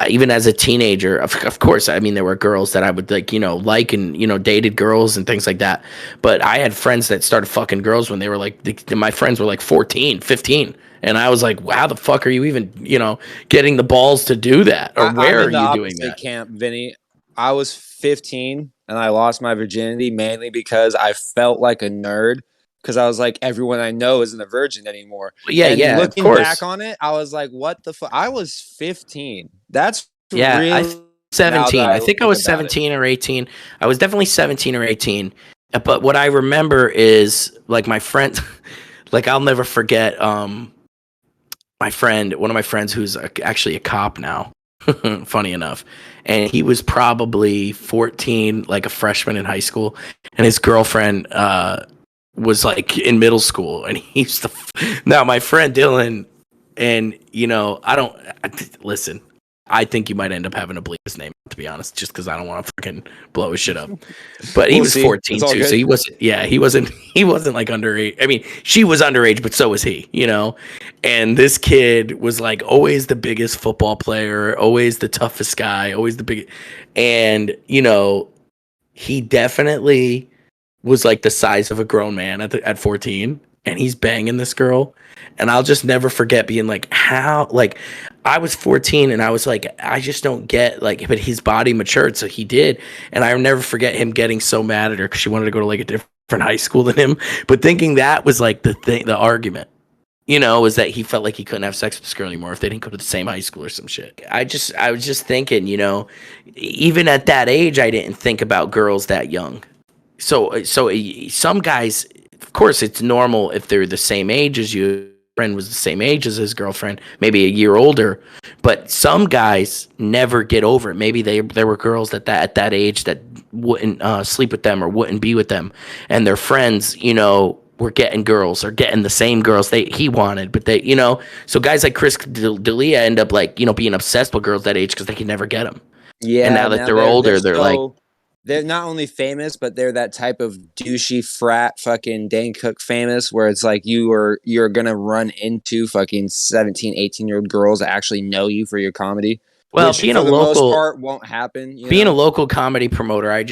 even as a teenager, of course, I mean, there were girls that I would like and, dated girls and things like that. But I had friends that started fucking girls when they were like, my friends were like 14, 15. And I was like, how the fuck are you even, getting the balls to do that? Or where are you doing that? Camp, Vinny. I was 15 and I lost my virginity mainly because I felt like a nerd because I was like, everyone I know isn't a virgin anymore. Yeah, looking back on it, I was like, what the fuck? I was 15. That's I 17. I think I was 17 or 18. I was definitely 17 or 18. But what I remember is like my friend, like I'll never forget one of my friends who's actually a cop now, funny enough. And he was probably 14, like a freshman in high school. And his girlfriend was like in middle school. And he used to, now my friend Dylan, and listen, I think you might end up having to bleep his name, to be honest, just because I don't want to fucking blow his shit up. But he was 14 too, so he wasn't like underage. I mean, she was underage, but so was he, And this kid was like always the biggest football player, always the toughest guy, always the biggest. And, he definitely was like the size of a grown man at 14, and he's banging this girl. And I'll just never forget being like, how, like, I was 14 and I was like, I just don't get, like, but his body matured, so he did. And I'll never forget him getting so mad at her because she wanted to go to like a different high school than him. But thinking that was like the argument, was that he felt like he couldn't have sex with this girl anymore if they didn't go to the same high school or some shit. I was just thinking, even at that age, I didn't think about girls that young. So some guys, of course, it's normal if they're the same age as you. Friend was the same age as his girlfriend, maybe a year older, but some guys never get over it. Maybe there were girls at that age that wouldn't sleep with them or wouldn't be with them, and their friends, were getting girls or getting the same girls he wanted, but they, so guys like Chris D'Elia end up like being obsessed with girls that age because they can never get them. Yeah, and now that they're older, they're like. They're not only famous, but they're that type of douchey frat fucking Dane Cook famous where it's like you're going to run into fucking 17, 18-year-old girls that actually know you for your comedy. Well, which being for a the local most part won't happen. Being a local comedy promoter, I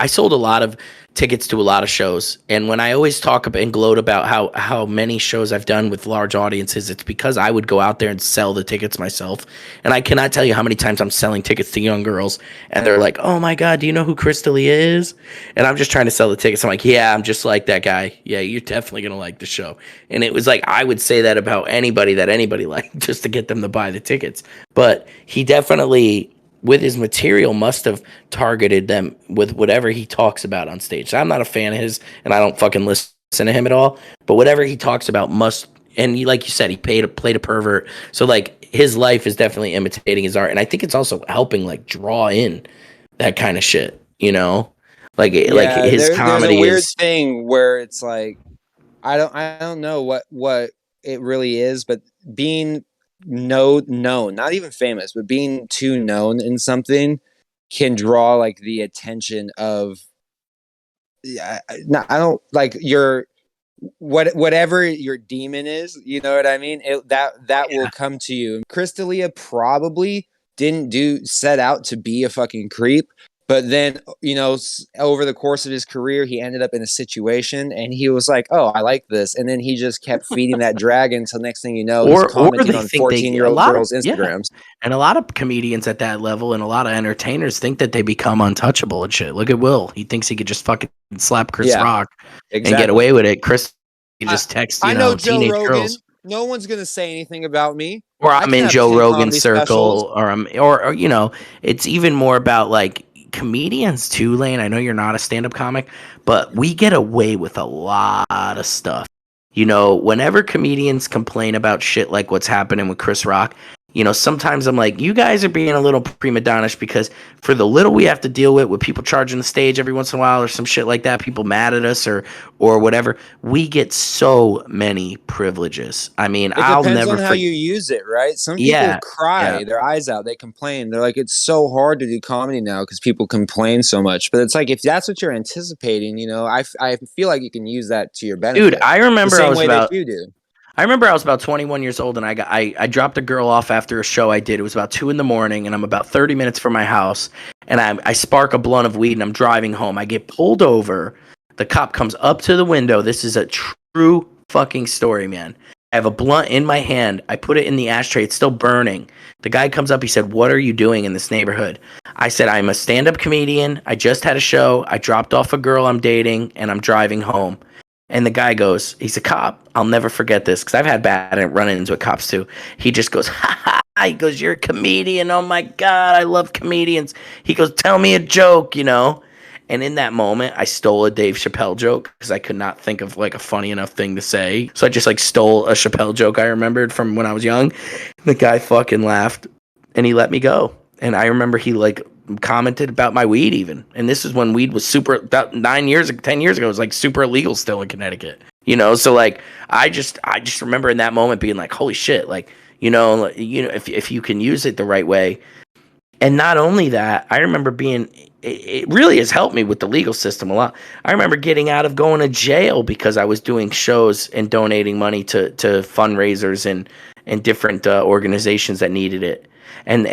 sold a lot of tickets to a lot of shows, and when I always talk about and gloat about how many shows I've done with large audiences, it's because I would go out there and sell the tickets myself. And I cannot tell you how many times I'm selling tickets to young girls, and they're like, "Oh my god, do you know who Chris D'Elia is?" And I'm just trying to sell the tickets. I'm like, "Yeah, I'm just like that guy. Yeah, you're definitely gonna like the show." And it was like I would say that about anybody that anybody liked just to get them to buy the tickets. But he definitely, with his material, must have targeted them with whatever he talks about on stage. So I'm not a fan of his, and I don't fucking listen to him at all. But whatever he talks about must, and like you said, he played a pervert. So like his life is definitely imitating his art, and I think it's also helping like draw in that kind of shit. Like his comedy. There's a weird thing where it's like I don't know what it really is, but being known, not even famous, but being too known in something can draw like the attention of I don't like your whatever your demon is, you know what I mean? That will come to you. Chris D'Elia probably didn't set out to be a fucking creep, But then, over the course of his career, he ended up in a situation and he was like, oh, I like this. And then he just kept feeding that dragon until next thing you know, he's Or commenting they on think a 14-year-old lot of girls' Instagrams. and a lot of comedians at that level and a lot of entertainers think that they become untouchable and shit. Look at Will. He thinks he could just fucking slap Chris Rock and get away with it. Chris, he just texts, I know Joe teenage Rogan. girls. No one's gonna say anything about me. Or I'm in Joe Rogan's circle, specials. or it's even more about like comedians too, Lane. I know you're not a stand-up comic, but we get away with a lot of stuff. Whenever comedians complain about shit like what's happening with Chris Rock, sometimes I'm like, you guys are being a little prima donnish because for the little we have to deal with people charging the stage every once in a while or some shit like that, people mad at us or whatever, we get so many privileges. I mean, I'll never depends on how you use it, right? Some people cry their eyes out. They complain. They're like, it's so hard to do comedy now because people complain so much. But it's like, if that's what you're anticipating, I feel like you can use that to your benefit. Dude, I remember the same way that you do. I remember I was about 21 years old and I dropped a girl off after a show I did. It was about 2 a.m. and I'm about 30 minutes from my house and I spark a blunt of weed and I'm driving home. I get pulled over. The cop comes up to the window. This is a true fucking story, man. I have a blunt in my hand. I put it in the ashtray. It's still burning. The guy comes up. He said, what are you doing in this neighborhood? I said, I'm a stand-up comedian. I just had a show. I dropped off a girl I'm dating and I'm driving home. And the guy goes, he's a cop. I'll never forget this because I've had bad run-ins with cops too. He just goes, ha ha. He goes, you're a comedian. Oh my God, I love comedians. He goes, tell me a joke, And in that moment, I stole a Dave Chappelle joke because I could not think of like a funny enough thing to say. So I just like stole a Chappelle joke I remembered from when I was young. The guy fucking laughed and he let me go. And I remember he like commented about my weed even. And this is when weed was about 10 years ago, it was like super illegal still in Connecticut. So like I just remember in that moment being like, holy shit, like, if you can use it the right way. And not only that, I remember it really has helped me with the legal system a lot. I remember getting out of going to jail because I was doing shows and donating money to fundraisers and different organizations that needed it. And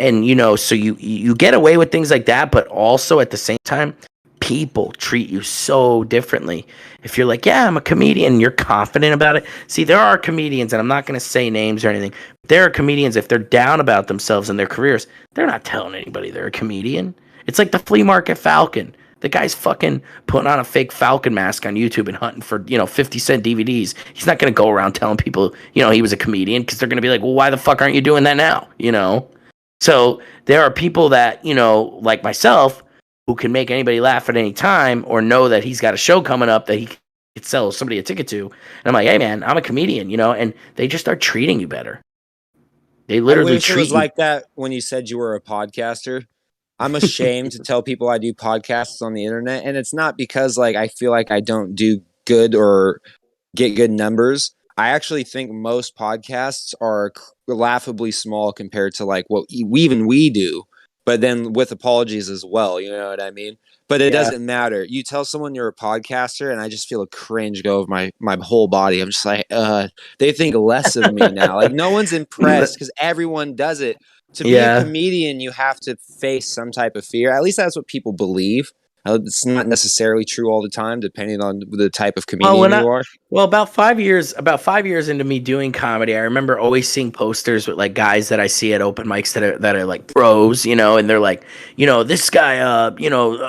so you get away with things like that, but also at the same time, people treat you so differently. If you're like, yeah, I'm a comedian, and you're confident about it. See, there are comedians, and I'm not going to say names or anything. There are comedians, if they're down about themselves and their careers, they're not telling anybody they're a comedian. It's like the flea market falcon. The guy's fucking putting on a fake falcon mask on YouTube and hunting for, 50-cent DVDs. He's not going to go around telling people, he was a comedian because they're going to be like, well, why the fuck aren't you doing that now? So there are people that, like myself, who can make anybody laugh at any time or know that he's got a show coming up that he could sell somebody a ticket to. And I'm like, hey, man, I'm a comedian, and they just start treating you better. They literally treat you. It was like that when you said you were a podcaster. I'm ashamed to tell people I do podcasts on the internet. And it's not because like I feel like I don't do good or get good numbers. I actually think most podcasts are laughably small compared to like what we do. But then with apologies as well, you know what I mean? But it doesn't matter. You tell someone you're a podcaster and I just feel a cringe go over my whole body. I'm just like, they think less of me now. Like no one's impressed because everyone does it. To be a comedian, you have to face some type of fear. At least that's what people believe. It's not necessarily true all the time, depending on the type of comedian you are. Well, about 5 years into me doing comedy, I remember always seeing posters with like guys that I see at open mics that are like pros, and they're like, this guy,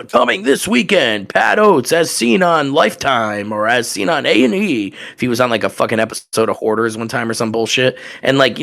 coming this weekend, Pat Oates as seen on Lifetime or as seen on A&E. If he was on like a fucking episode of Hoarders one time or some bullshit, and like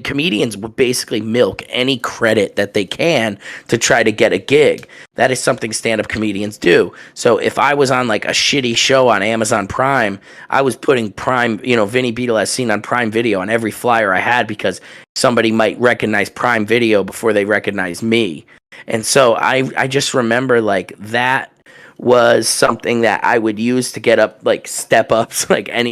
comedians would basically milk any credit that they can to try to get a gig. That is something stand-up comedians do. So if I was on like a shitty show on Amazon Prime, I was putting Prime, Vinny Beetle as seen on Prime Video on every flyer I had because somebody might recognize Prime Video before they recognize me. And so I just remember like that was something that I would use to get up, like step ups, like any,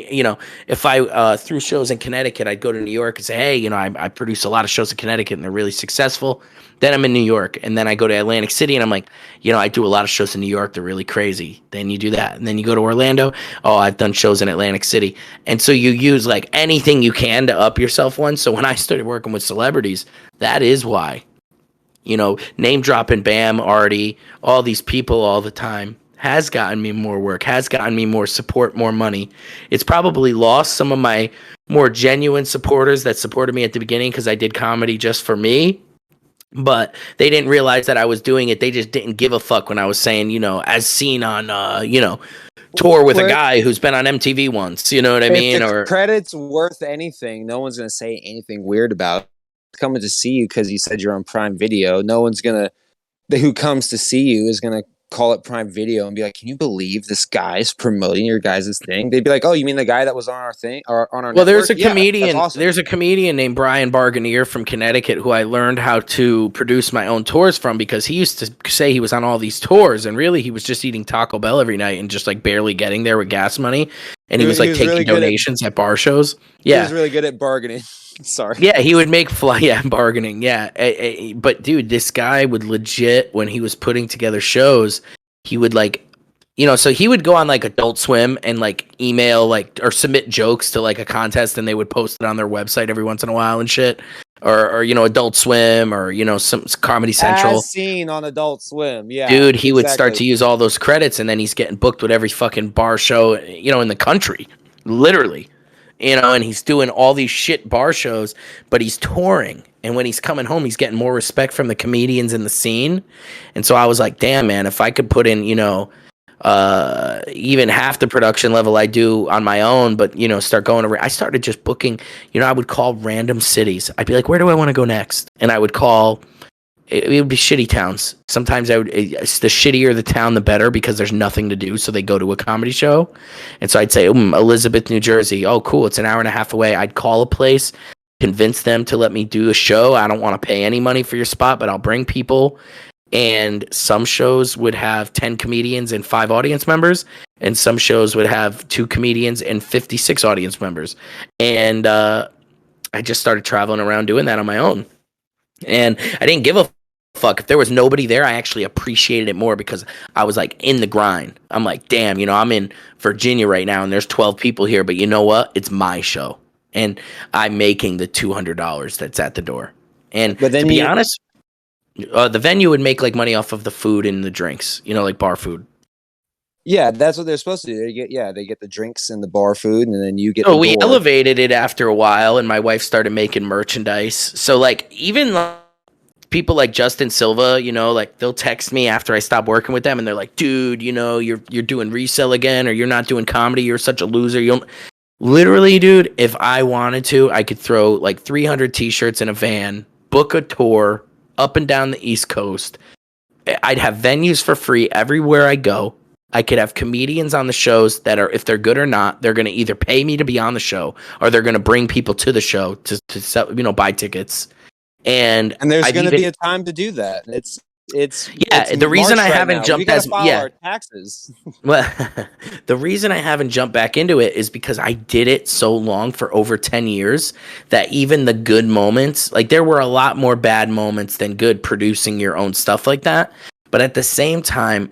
if I through shows in Connecticut, I'd go to New York and say, hey, I produce a lot of shows in Connecticut and they're really successful. Then I'm in New York and then I go to Atlantic City and I'm like, I do a lot of shows in New York. They're really crazy. Then you do that. And then you go to Orlando. Oh, I've done shows in Atlantic City. And so you use like anything you can to up yourself one. So when I started working with celebrities, that is why Name dropping Bam, Artie, all these people all the time has gotten me more work, has gotten me more support, more money. It's probably lost some of my more genuine supporters that supported me at the beginning because I did comedy just for me. But they didn't realize that I was doing it. They just didn't give a fuck when I was saying, as seen on, tour with a guy who's been on MTV once. You know what I mean? If the Or credit's worth anything, no one's going to say anything weird about it. Coming to see you because you said you're on Prime Video. No one's going to, who comes to see you is going to call it Prime Video and be like, can you believe this guy's promoting your guys' thing? They'd be like, oh, you mean the guy that was on our thing or on our well, network? there's a Yeah, comedian. that's awesome. There's a comedian named Brian Barganier from Connecticut who I learned how to produce my own tours from because he used to say he was on all these tours and really he was just eating Taco Bell every night and just like barely getting there with gas money. And he was like taking really donations at bar shows. Yeah, he was really good at bargaining. Sorry. Yeah, he would make bargaining. Yeah, but dude, this guy would legit when he was putting together shows, he would so he would go on like Adult Swim and like email or submit jokes to like a contest and they would post it on their website every once in a while and shit. Or Adult Swim or some Comedy Central. As seen on Adult Swim, yeah. Dude, he would start to use all those credits and then he's getting booked with every fucking bar show, in the country. Literally. And he's doing all these shit bar shows, but he's touring. And when he's coming home, he's getting more respect from the comedians in the scene. And so I was like, damn, man, if I could put in, even half the production level I do on my own, but, start going around. I started just booking, I would call random cities. I'd be like, where do I want to go next? And I would call, it would be shitty towns. Sometimes the shittier the town, the better because there's nothing to do. So they go to a comedy show. And so I'd say, Elizabeth, New Jersey. Oh, cool. It's an hour and a half away. I'd call a place, convince them to let me do a show. I don't want to pay any money for your spot, but I'll bring people. And some shows would have 10 comedians and 5 audience members. And some shows would have 2 comedians and 56 audience members. And I just started traveling around doing that on my own. And I didn't give a fuck. If there was nobody there, I actually appreciated it more because I was like in the grind. I'm like, damn, I'm in Virginia right now and there's 12 people here, but you know what? It's my show. And I'm making the $200 that's at the door. And to be honest, the venue would make like money off of the food and the drinks, like bar food. Yeah, that's what they're supposed to do. They get the drinks and the bar food, and then you get. So we elevated it after a while, and my wife started making merchandise. So like even people like Justin Silva, they'll text me after I stop working with them, and they're like, "Dude, you're doing resell again, or you're not doing comedy. You're such a loser." Literally, dude, if I wanted to, I could throw like 300 T-shirts in a van, book a tour up and down the East Coast. I'd have venues for free everywhere I go. I could have comedians on the shows that are, if they're good or not, they're going to either pay me to be on the show or they're going to bring people to the show to sell, buy tickets. And there's going to be a time to do that. It's the reason I haven't jumped our taxes. Well, the reason I haven't jumped back into it is because I did it so long for over 10 years that even the good moments, like there were a lot more bad moments than good producing your own stuff like that. But at the same time,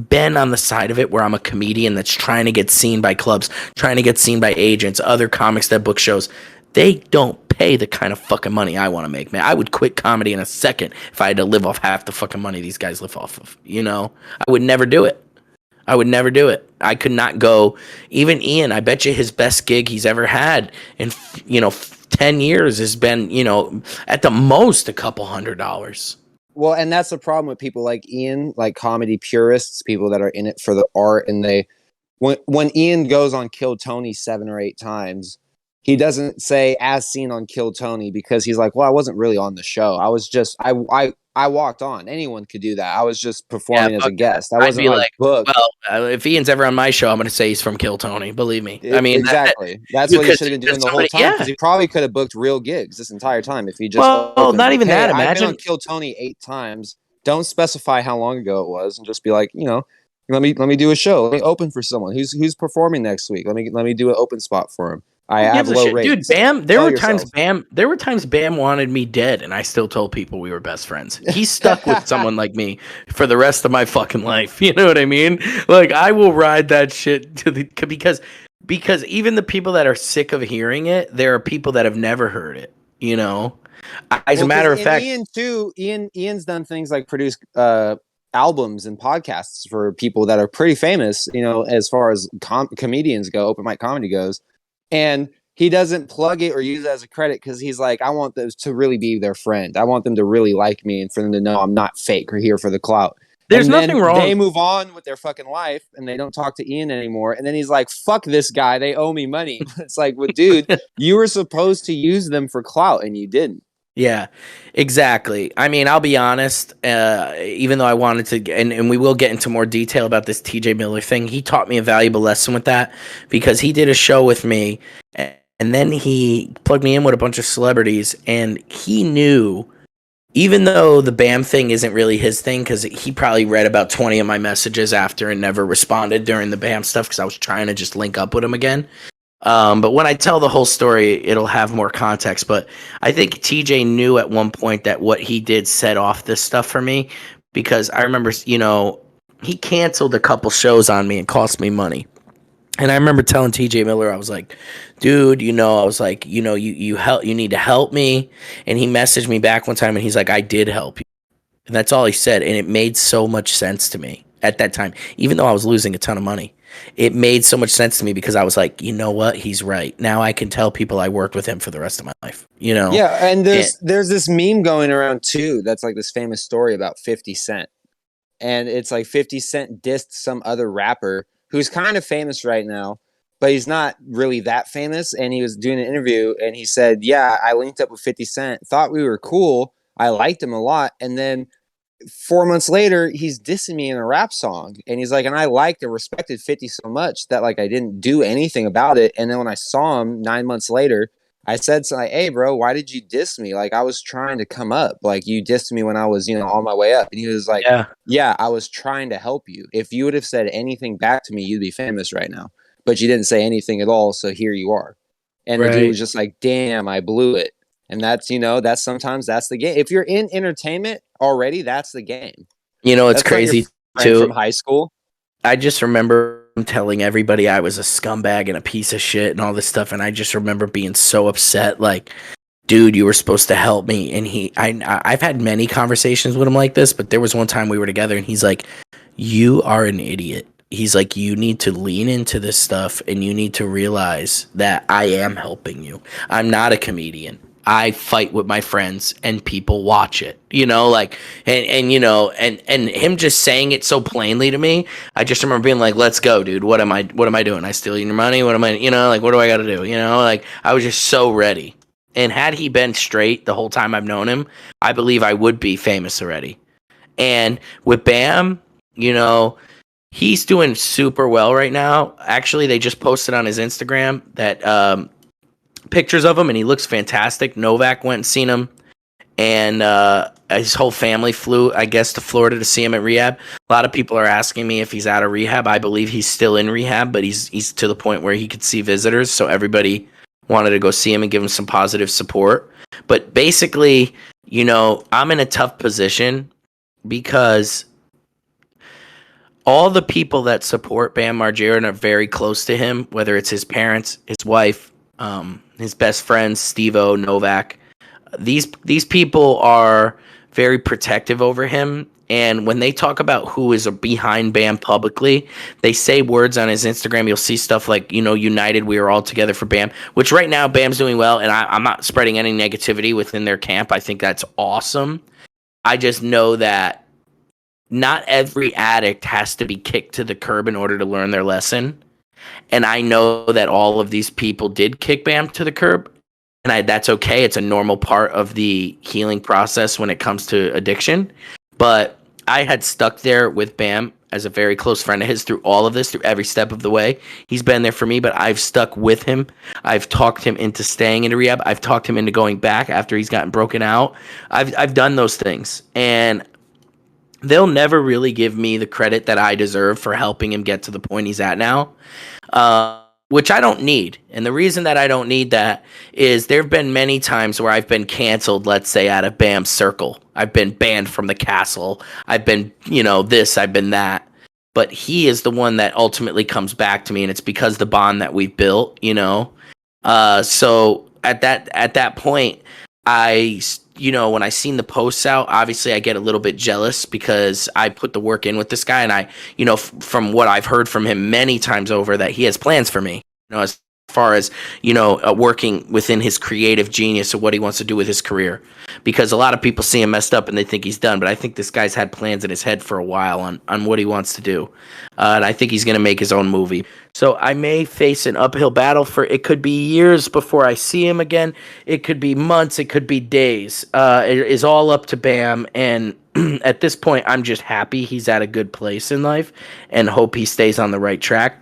been on the side of it where I'm a comedian that's trying to get seen by clubs, trying to get seen by agents, other comics that book shows. They don't pay the kind of fucking money I want to make, man. I would quit comedy in a second if I had to live off half the fucking money these guys live off of, I would never do it. I could not go. Even Ian, I bet you his best gig he's ever had in, 10 years has been, at the most a couple $100. Well, and that's the problem with people like Ian, like comedy purists, people that are in it for the art. And when Ian goes on Kill Tony 7 or 8 times, he doesn't say as seen on Kill Tony because he's like, well, I wasn't really on the show. I was just, I walked on. Anyone could do that. I was just performing as a guest. I wasn't like booked. Well, if Ian's ever on my show, I'm going to say he's from Kill Tony. Believe me. I mean, exactly. That's what he should have been doing the whole time because he probably could have booked real gigs this entire time if he just. Well, not even that. Imagine I've been on Kill Tony 8 times. Don't specify how long ago it was, and just be like, let me do a show. Let me open for someone who's performing next week. Let me do an open spot for him. I have low rates. Dude, Bam, there were times Bam wanted me dead and I still told people we were best friends. He's stuck with someone like me for the rest of my fucking life. You know what I mean? Like I will ride that shit because even the people that are sick of hearing it, there are people that have never heard it, As a matter of and fact, Ian too. Ian's done things like produce albums and podcasts for people that are pretty famous, as far as comedians go, open mic comedy goes. And he doesn't plug it or use it as a credit because he's like, I want those to really be their friend. I want them to really like me and for them to know I'm not fake or here for the clout. There's and nothing then wrong. They move on with their fucking life and they don't talk to Ian anymore. And then he's like, fuck this guy. They owe me money. It's like, well, dude, you were supposed to use them for clout and you didn't. Yeah, exactly. I mean, I'll be honest, even though I wanted to, and we will get into more detail about this TJ Miller thing, he taught me a valuable lesson with that because he did a show with me and then he plugged me in with a bunch of celebrities and he knew, even though the BAM thing isn't really his thing, because he probably read about 20 of my messages after and never responded during the BAM stuff because I was trying to just link up with him again. But when I tell the whole story, it'll have more context. But I think TJ knew at one point that what he did set off this stuff for me because I remember, he canceled a couple shows on me and cost me money. And I remember telling TJ Miller, I was like, dude, you need to help me. And he messaged me back one time and he's like, I did help you. And that's all he said. And it made so much sense to me at that time, even though I was losing a ton of money. It made so much sense to me because I was like, you know what? He's right. Now I can tell people I worked with him for the rest of my life, Yeah, and there's this meme going around too that's like this famous story about 50 Cent. And it's like 50 Cent dissed some other rapper who's kind of famous right now, but he's not really that famous. And he was doing an interview and he said, yeah, I linked up with 50 Cent, thought we were cool. I liked him a lot. And then 4 months later, he's dissing me in a rap song. And he's like, and I liked and respected 50 so much that like I didn't do anything about it. And then when I saw him 9 months later, I said, hey, bro, why did you diss me? Like, I was trying to come up. Like, you dissed me when I was, on my way up. And he was like, yeah, I was trying to help you. If you would have said anything back to me, you'd be famous right now. But you didn't say anything at all. So here you are. And the dude was just like, damn, I blew it. And that's sometimes that's the game. If you're in entertainment already, that's the game. It's crazy too. From high school. I just remember telling everybody I was a scumbag and a piece of shit and all this stuff. And I just remember being so upset. Like, dude, you were supposed to help me. And I've had many conversations with him like this, but there was one time we were together and he's like, you are an idiot. He's like, you need to lean into this stuff and you need to realize that I am helping you. I'm not a comedian. I fight with my friends and people watch it, and him just saying it so plainly to me. I just remember being like, let's go, dude. What am I doing? I stealing your money? What am I, what do I got to do? I was just so ready. And had he been straight the whole time I've known him, I believe I would be famous already. And with Bam, he's doing super well right now. Actually, they just posted on his Instagram that, pictures of him and he looks fantastic. Novak went and seen him and his whole family flew, I guess, to Florida to see him at rehab. A lot of people are asking me if he's out of rehab. I believe he's still in rehab, but he's to the point where he could see visitors, so everybody wanted to go see him and give him some positive support. But basically, I'm in a tough position because all the people that support Bam Margera are very close to him, whether it's his parents, his wife, his best friends, Steve-O, Novak. These people are very protective over him. And when they talk about who is behind Bam publicly, they say words on his Instagram. You'll see stuff like, united, we are all together for Bam, which right now Bam's doing well. And I'm not spreading any negativity within their camp. I think that's awesome. I just know that not every addict has to be kicked to the curb in order to learn their lesson. And I know that all of these people did kick Bam to the curb, and that's okay. It's a normal part of the healing process when it comes to addiction. But I had stuck there with Bam as a very close friend of his through all of this, through every step of the way. He's been there for me, but I've stuck with him. I've talked him into staying in rehab. I've talked him into going back after he's gotten broken out. I've done those things, and they'll never really give me the credit that I deserve for helping him get to the point he's at now, which I don't need. And the reason that I don't need that is there have been many times where I've been canceled, let's say, out of Bam's circle. I've been banned from the castle. I've been, this, I've been that. But he is the one that ultimately comes back to me, and it's because the bond that we've built, So at that point, when I seen the posts out, obviously I get a little bit jealous because I put the work in with this guy, and I, from what I've heard from him many times over, that he has plans for me, as far as, working within his creative genius of what he wants to do with his career. Because a lot of people see him messed up and they think he's done, but I think this guy's had plans in his head for a while on what he wants to do. And I think he's going to make his own movie. So I may face an uphill battle it could be years before I see him again. It could be months. It could be days. It is all up to Bam. And at this point, I'm just happy he's at a good place in life and hope he stays on the right track.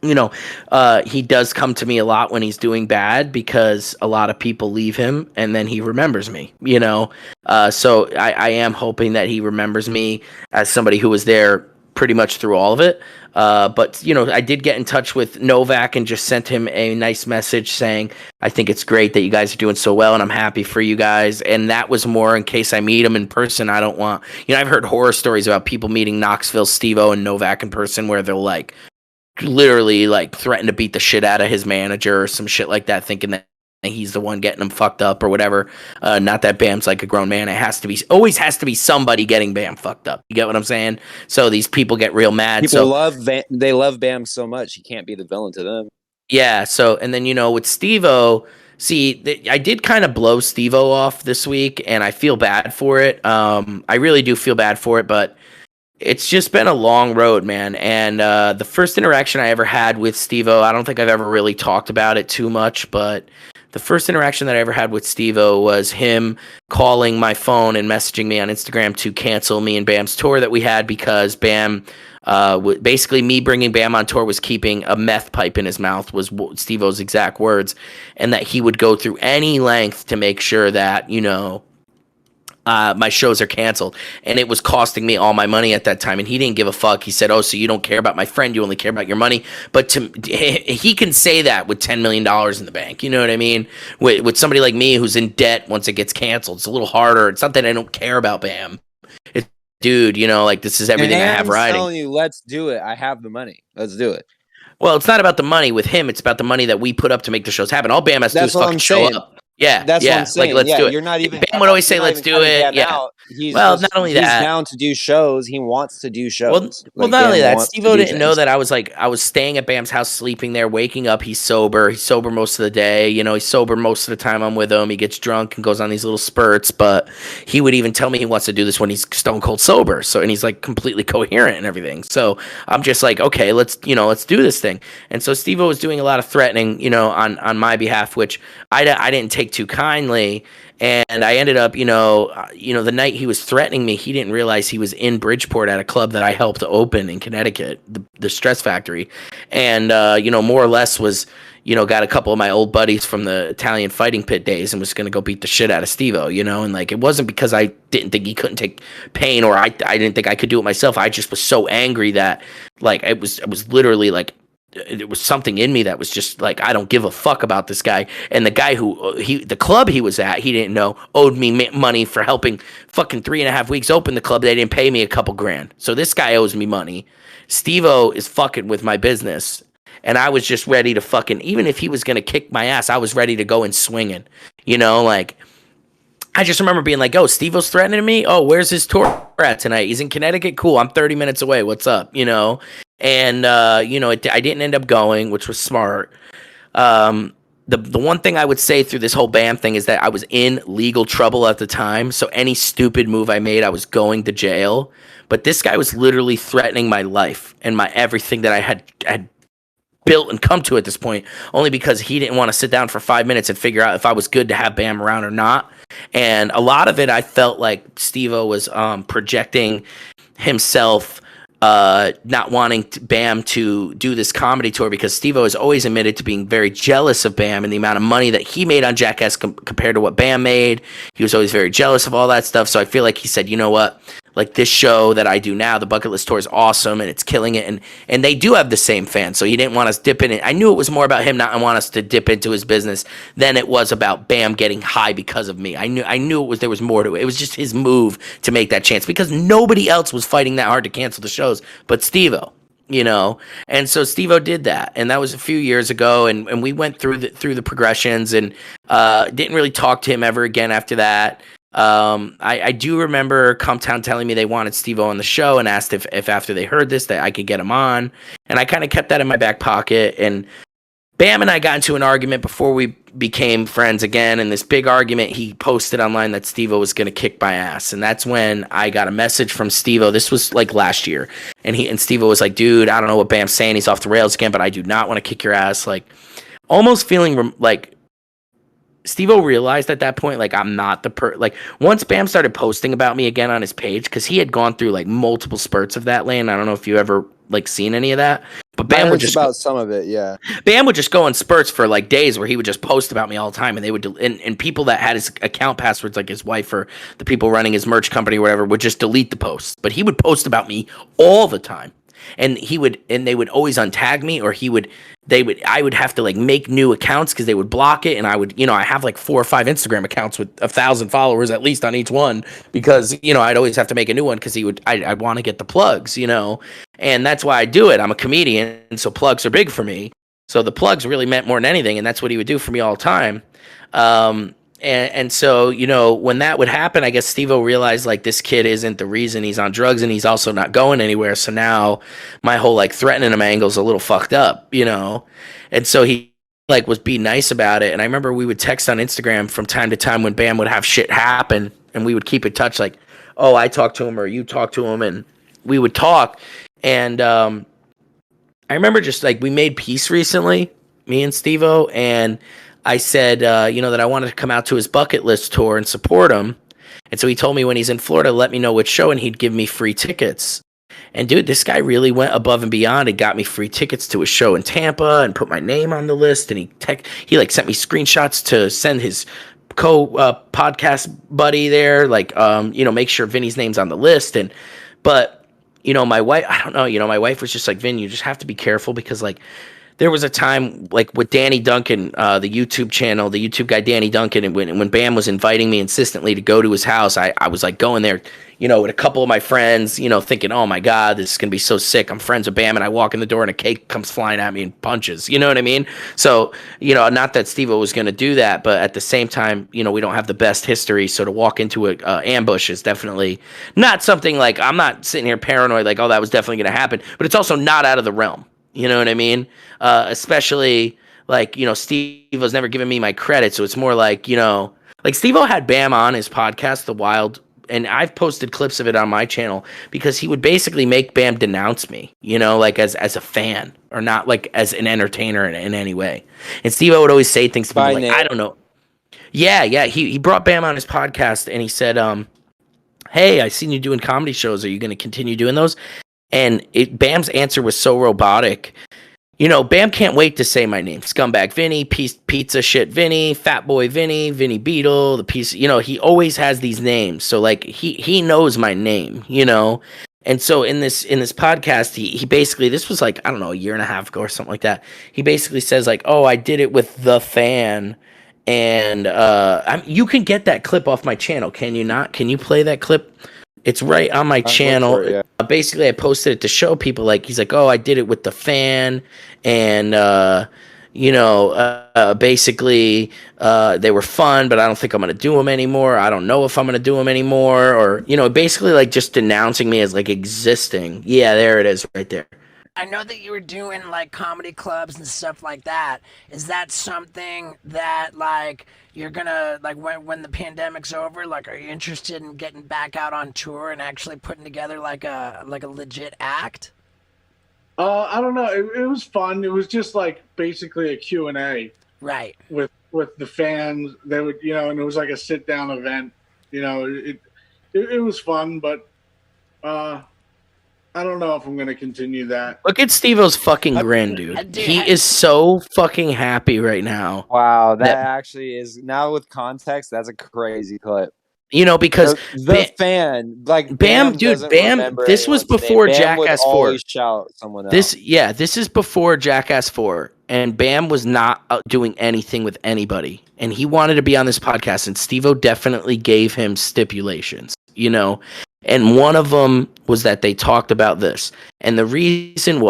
He does come to me a lot when he's doing bad because a lot of people leave him and then he remembers me, so I am hoping that he remembers me as somebody who was there pretty much through all of it. But I did get in touch with Novak and just sent him a nice message saying, I think it's great that you guys are doing so well and I'm happy for you guys. And that was more in case I meet him in person. I don't want, I've heard horror stories about people meeting Knoxville, Steve-O, and Novak in person where they'll literally threaten to beat the shit out of his manager or some shit like that, thinking that he's the one getting him fucked up or whatever. Not that Bam's like a grown man. It always has to be somebody getting Bam fucked up. You get what I'm saying? So these people get real mad. They love Bam so much he can't be the villain to them. Yeah. So, and then, with Steve-O, I did kind of blow Steve-O off this week and I feel bad for it. I really do feel bad for it, but it's just been a long road, man. And the first interaction I ever had with Steve-O, I don't think I've ever really talked about it too much, but the first interaction that I ever had with Steve-O was him calling my phone and messaging me on Instagram to cancel me and Bam's tour that we had because Bam, basically me bringing Bam on tour was keeping a meth pipe in his mouth, was Steve-O's exact words, and that he would go through any length to make sure that, my shows are canceled, and it was costing me all my money at that time, and he didn't give a fuck. He said, oh, so you don't care about my friend, you only care about your money. But he can say that with $10 million in the bank, you know what I mean? With somebody like me who's in debt once it gets canceled, it's a little harder. It's not that I don't care about Bam. It's, dude, this is everything I have riding. I'm telling you, let's do it. I have the money. Let's do it. Well, it's not about the money with him. It's about the money that we put up to make the shows happen. All Bam has to do is fucking show up. Yeah, that's what I'm saying. Let's do it. You're not even. Bam would always say, "Let's do it." Yeah. Not only that, he's down to do shows. He wants to do shows. Well, not only that, Steve-O didn't know that I was staying at Bam's house, sleeping there, waking up. He's sober. He's sober most of the day. He's sober most of the time I'm with him. He gets drunk and goes on these little spurts. But he would even tell me he wants to do this when he's stone cold sober. So, and he's completely coherent and everything. So I'm just okay, let's do this thing. And so Steve-O was doing a lot of threatening, on my behalf, which I didn't take too kindly, and I ended up, the night he was threatening me, he didn't realize he was in Bridgeport at a club that I helped open in Connecticut, the Stress Factory, and more or less was, got a couple of my old buddies from the Italian fighting pit days and was going to go beat the shit out of Steve-O, and it wasn't because I didn't think he couldn't take pain or I didn't think I could do it myself. I just was so angry that it was literally it was something in me that was just I don't give a fuck about this guy. And the guy the club he was at, he didn't know, owed me money for helping fucking 3.5 weeks open the club. They didn't pay me a couple grand. So this guy owes me money. Steve-O is fucking with my business. And I was just ready to fucking, even if he was going to kick my ass, I was ready to go and swinging, I just remember being oh, Steve-O's threatening me. Oh, where's his tour at tonight? He's in Connecticut. Cool. I'm 30 minutes away. What's up? And, I didn't end up going, which was smart. The one thing I would say through this whole Bam thing is that I was in legal trouble at the time. So any stupid move I made, I was going to jail. But this guy was literally threatening my life and my everything that I had built and come to at this point, only because he didn't want to sit down for 5 minutes and figure out if I was good to have Bam around or not. And a lot of it, I felt like Steve-O was projecting himself, not wanting Bam to do this comedy tour, because Steve-O has always admitted to being very jealous of Bam and the amount of money that he made on Jackass compared to what Bam made. He was always very jealous of all that stuff. So I feel like he said, you know what? This show that I do now, the Bucket List Tour, is awesome and it's killing it. And they do have the same fans. So he didn't want us dip in it. I knew it was more about him not want us to dip into his business than it was about Bam getting high because of me. I knew there was more to it. It was just his move to make that chance, because nobody else was fighting that hard to cancel the shows but Steve-O. you know. And so Steve-O did that, and that was a few years ago, and we went through the progressions, and didn't really talk to him ever again after that. I do remember SCUMTOWN telling me they wanted Steve-O on the show and asked if after they heard this that I could get him on, and I kind of kept that in my back pocket. And Bam and I got into an argument before we became friends again, and this big argument, he posted online that Steve-O was going to kick my ass, and that's when I got a message from Steve-O. This was like last year, and Steve-O was like, dude, I don't know what Bam's saying, he's off the rails again, but I do not want to kick your ass. Like, almost feeling like Steve-O realized at that point, like, I'm not the like, once Bam started posting about me again on his page, because he had gone through like multiple spurts of that lane. I don't know if you ever like seen any of that, but Bam would just about some of it. Yeah. Bam would just go in spurts for like days where he would just post about me all the time, and they would and people that had his account passwords, like his wife or the people running his merch company or whatever, would just delete the posts. But he would post about me all the time, and they would always untag me, or I would have to like make new accounts because they would block it, and I would, I have like 4 or 5 Instagram accounts with 1,000 followers at least on each one, because I'd always have to make a new one because I want to get the plugs, and that's why I do it. I'm a comedian, and so plugs are big for me. So the plugs really meant more than anything, and that's what he would do for me all the time. And so, when that would happen, I guess Steve-O realized like this kid isn't the reason he's on drugs, and he's also not going anywhere. So now my whole like threatening him angle's a little fucked up, and so he like was being nice about it. And I remember we would text on Instagram from time to time when Bam would have shit happen, and we would keep in touch like, oh, I talked to him or you talked to him, and we would talk. And I remember just like we made peace recently, me and Steve-O, and I said, that I wanted to come out to his bucket list tour and support him. And so he told me when he's in Florida, let me know which show, and he'd give me free tickets. And dude, this guy really went above and beyond and got me free tickets to a show in Tampa and put my name on the list. And he like sent me screenshots to send his podcast buddy there, like, make sure Vinny's name's on the list. But my wife, I don't know, my wife was just like, Vin, you just have to be careful, because like, there was a time like with Danny Duncan, the YouTube channel, the YouTube guy Danny Duncan, and when Bam was inviting me insistently to go to his house, I was like going there, with a couple of my friends, thinking, oh my God, this is going to be so sick. I'm friends with Bam, and I walk in the door and a cake comes flying at me and punches, you know what I mean? So, not that Steve-O was going to do that, but at the same time, we don't have the best history. So to walk into a ambush is definitely not something like, I'm not sitting here paranoid like, oh, that was definitely going to happen, but it's also not out of the realm. You know what I mean? Especially like, Steve-O's never given me my credit. So it's more like, like Steve-O had Bam on his podcast, The Wild, and I've posted clips of it on my channel, because he would basically make Bam denounce me, like as a fan, or not like as an entertainer in any way. And Steve-O would always say things to me like, I don't know. Yeah. He brought Bam on his podcast, and he said, hey, I seen you doing comedy shows. Are you going to continue doing those? And Bam's answer was so robotic. Bam can't wait to say my name. Scumbag Vinny, pizza shit Vinny, fat boy Vinny, Vinny Beetle, the piece, he always has these names. So like he knows my name, And so in this podcast, he basically, this was like, I don't know, a year and a half ago or something like that. He basically says like, oh, I did it with the fan. And you can get that clip off my channel. Can you not? Can you play that clip? It's right on my channel. It, yeah. Basically, I posted it to show people, like, he's like, oh, I did it with the fan, and, basically, they were fun, but I don't think I'm going to do them anymore. I don't know if I'm going to do them anymore, or, basically, like, just denouncing me as, like, existing. Yeah, there it is right there. I know that you were doing like comedy clubs and stuff like that. Is that something that like you're gonna like when the pandemic's over? Like, are you interested in getting back out on tour and actually putting together like a legit act? I don't know. It was fun. It was just like basically a Q&A, right? With the fans. They would, and it was like a sit down event. It was fun, but. I don't know if I'm going to continue that. Look at Steve-O's fucking grin, dude. He is so fucking happy right now. Wow, that actually is, now with context, that's a crazy clip. Because the fan, like Bam, dude, Bam. This was before Jackass 4. Shout someone else. This is before Jackass 4, and Bam was not doing anything with anybody, and he wanted to be on this podcast, and Steve-O definitely gave him stipulations. And one of them was that they talked about this. And the reason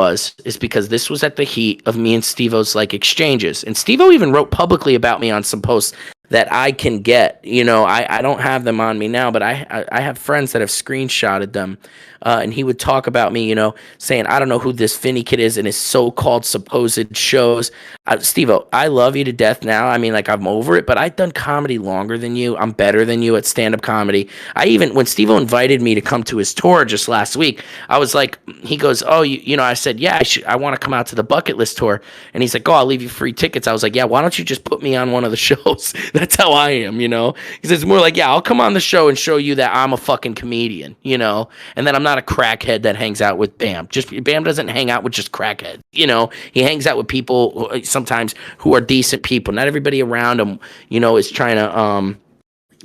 is because this was at the heat of me and Steve-O's like exchanges. And Steve-O even wrote publicly about me on some posts that I can get. You know, I don't have them on me now, but I have friends that have screenshotted them. And he would talk about me, you know, saying, I don't know who this Vinny kid is and his so-called supposed shows. Steve-O, I love you to death now. I mean, like, I'm over it, but I've done comedy longer than you. I'm better than you at stand-up comedy. When Steve-O invited me to come to his tour just last week, I was like, he goes, oh, you know, I said, yeah, I want to come out to the Bucket List tour. And he's like, oh, I'll leave you free tickets. I was like, yeah, why don't you just put me on one of the shows? That's how I am, you know? He says more like, yeah, I'll come on the show and show you that I'm a fucking comedian, you know? And then I'm not a crackhead that hangs out with Bam. Bam doesn't hang out with just crackheads, you know? He hangs out with people sometimes who are decent people. Not everybody around him, you know, is trying to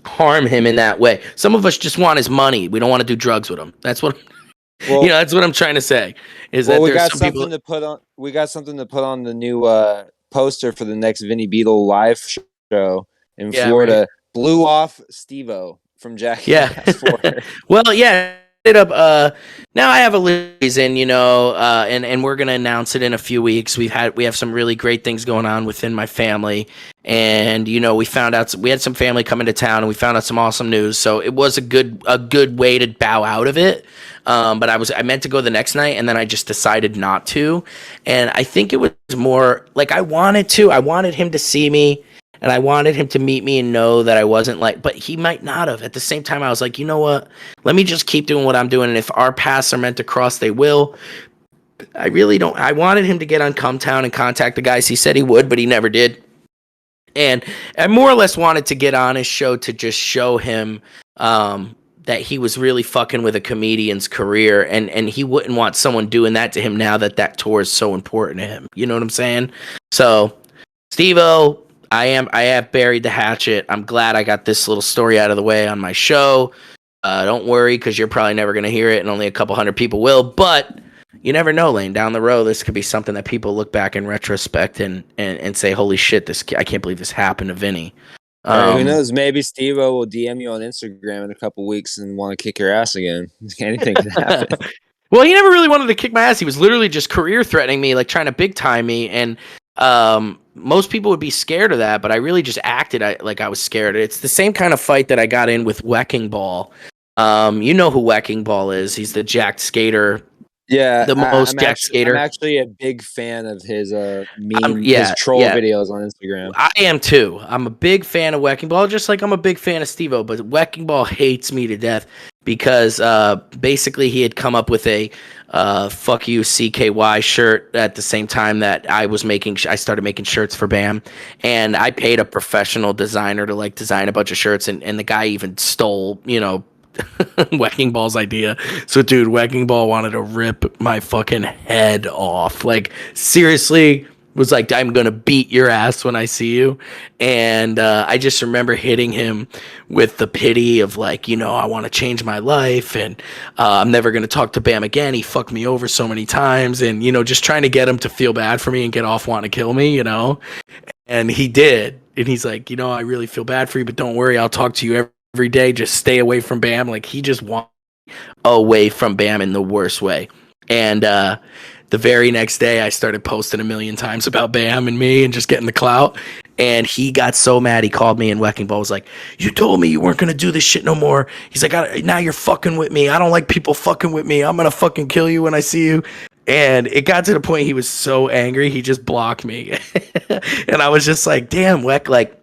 harm him in that way. Some of us just want his money. We don't want to do drugs with him. That's what you know, that's what I'm trying to say. Is that we there's got some something people to put on. We got something to put on the new poster for the next Vinny Beetle live show in Florida. Right. Blew off Steve-O from Jackass. Yeah. Well, yeah. Now I have a reason, you know, and we're gonna announce it in a few weeks. We have some really great things going on within my family, and you know, we had some family come into town, and we found out some awesome news. So it was a good way to bow out of it. But I meant to go the next night, and then I just decided not to. And I think it was more like I wanted him to see me. And I wanted him to meet me and know that I wasn't like, but he might not have. At the same time, I was like, you know what? Let me just keep doing what I'm doing. And if our paths are meant to cross, they will. I really don't. I wanted him to get on SCUMTOWN and contact the guys. He said he would, but he never did. And I more or less wanted to get on his show to just show him that he was really fucking with a comedian's career. And he wouldn't want someone doing that to him now that tour is so important to him. You know what I'm saying? So, Steve-O, I have buried the hatchet. I'm glad I got this little story out of the way on my show. Don't worry, because you're probably never going to hear it, and only a couple hundred people will. But you never know, Lane. Down the road, this could be something that people look back in retrospect and say, "Holy shit, I can't believe this happened to Vinny." Who knows? Maybe Steve-O will DM you on Instagram in a couple weeks and want to kick your ass again. Anything can happen. Well, he never really wanted to kick my ass. He was literally just career threatening me, like trying to big time me, and most people would be scared of that, but I really just acted like I was scared. It's the same kind of fight that I got in with Wrecking Ball. You know who Wrecking Ball is. He's the jacked skater. Yeah, the most jacked skater. I'm actually a big fan of his his troll videos on Instagram. I am too. I'm a big fan of Wrecking Ball, just like I'm a big fan of Steve-O, but Wrecking Ball hates me to death because basically he had come up with a fuck you CKY shirt at the same time that I started making shirts for Bam, and I paid a professional designer to like design a bunch of shirts, and the guy even stole, you know, Wrecking Ball's idea. So dude, Wrecking Ball wanted to rip my fucking head off. Like seriously, was like, I'm gonna beat your ass when I see you. And I just remember hitting him with the pity of like, you know, I want to change my life, and I'm never gonna talk to Bam again. He fucked me over so many times, and you know, just trying to get him to feel bad for me and get off wanting to kill me, you know. And he did. And he's like, you know, I really feel bad for you, but don't worry, I'll talk to you every day. Just stay away from Bam. Like he just wants away from Bam in the worst way. And the very next day, I started posting a million times about Bam and me and just getting the clout. And he got so mad, he called me, and Wrecking Ball was like, you told me you weren't going to do this shit no more. He's like, now you're fucking with me. I don't like people fucking with me. I'm going to fucking kill you when I see you. And it got to the point he was so angry, he just blocked me. And I was just like, damn, Weck, like,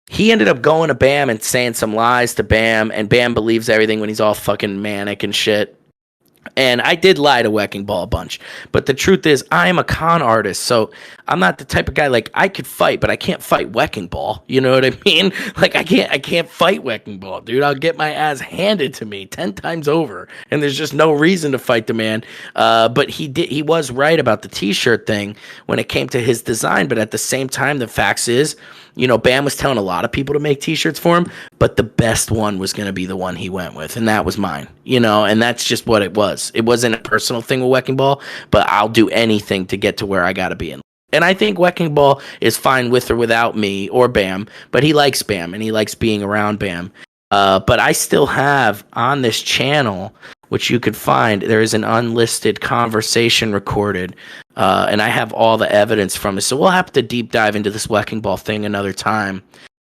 he ended up going to Bam and saying some lies to Bam, and Bam believes everything when he's all fucking manic and shit. And I did lie to Wrecking Ball a bunch, but the truth is I am a con artist, so I'm not the type of guy, like, I could fight, but I can't fight Wrecking Ball. You know what I mean? Like, I can't fight Wrecking Ball, dude. I'll get my ass handed to me 10 times over, and there's just no reason to fight the man. But he was right about the t-shirt thing when it came to his design, but at the same time, the facts is, you know, Bam was telling a lot of people to make t-shirts for him, but the best one was going to be the one he went with, and that was mine, you know, and that's just what it was. It wasn't a personal thing with Wrecking Ball, but I'll do anything to get to where I got to be in. And I think Wrecking Ball is fine with or without me or Bam, but he likes Bam, and he likes being around Bam. But I still have on this channel, which you could find, there is an unlisted conversation recorded, and I have all the evidence from it. So we'll have to deep dive into this Wrecking Ball thing another time.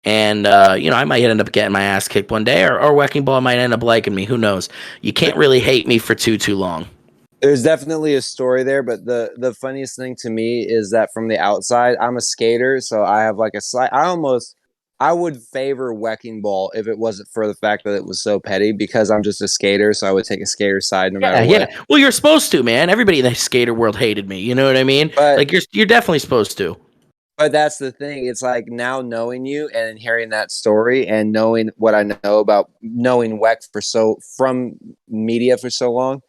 And, I might end up getting my ass kicked one day, or Wrecking Ball might end up liking me. Who knows? You can't really hate me for too long. There's definitely a story there, but the funniest thing to me is that from the outside, I'm a skater, so I have like a slight. I would favor Wrecking Ball if it wasn't for the fact that it was so petty, because I'm just a skater, so I would take a skater side no matter what. Yeah. Well, you're supposed to, man. Everybody in the skater world hated me. You know what I mean? But, like you're definitely supposed to. But that's the thing. It's like now knowing you and hearing that story and knowing what I know about knowing Weck from media for so long.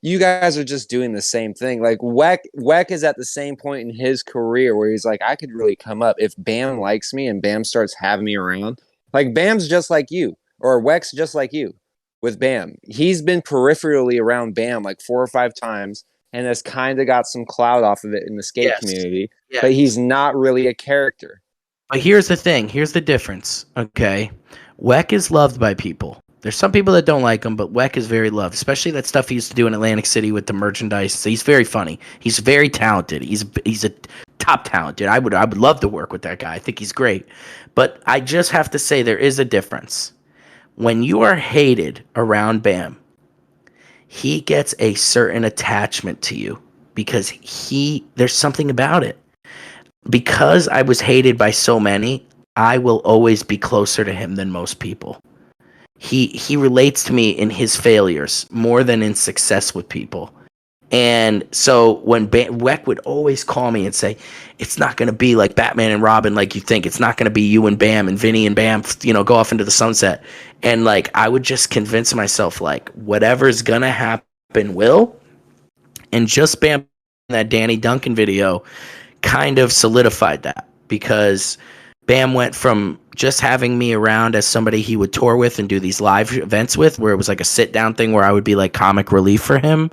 You guys are just doing the same thing. Like Weck is at the same point in his career where he's like, I could really come up if Bam likes me and Bam starts having me around. Like Bam's just like you, or Weck's just like you with Bam. He's been peripherally around Bam like 4 or 5 times and has kind of got some clout off of it in the skate community. Yes. But he's not really a character. But here's the thing. Here's the difference. Okay, Weck is loved by people. There's some people that don't like him, but Weck is very loved, especially that stuff he used to do in Atlantic City with the merchandise. So he's very funny. He's very talented. He's a top talent, dude. I would love to work with that guy. I think he's great. But I just have to say there is a difference. When you are hated around Bam, he gets a certain attachment to you because there's something about it. Because I was hated by so many, I will always be closer to him than most people. He relates to me in his failures more than in success with people. And so when Weck would always call me and say, it's not going to be like Batman and Robin like you think. It's not going to be you and Bam and Vinny and Bam, go off into the sunset. And like I would just convince myself like whatever's going to happen will. And just Bam, that Danny Duncan video kind of solidified that, because Bam went from just having me around as somebody he would tour with and do these live events with, where it was like a sit down thing where I would be like comic relief for him,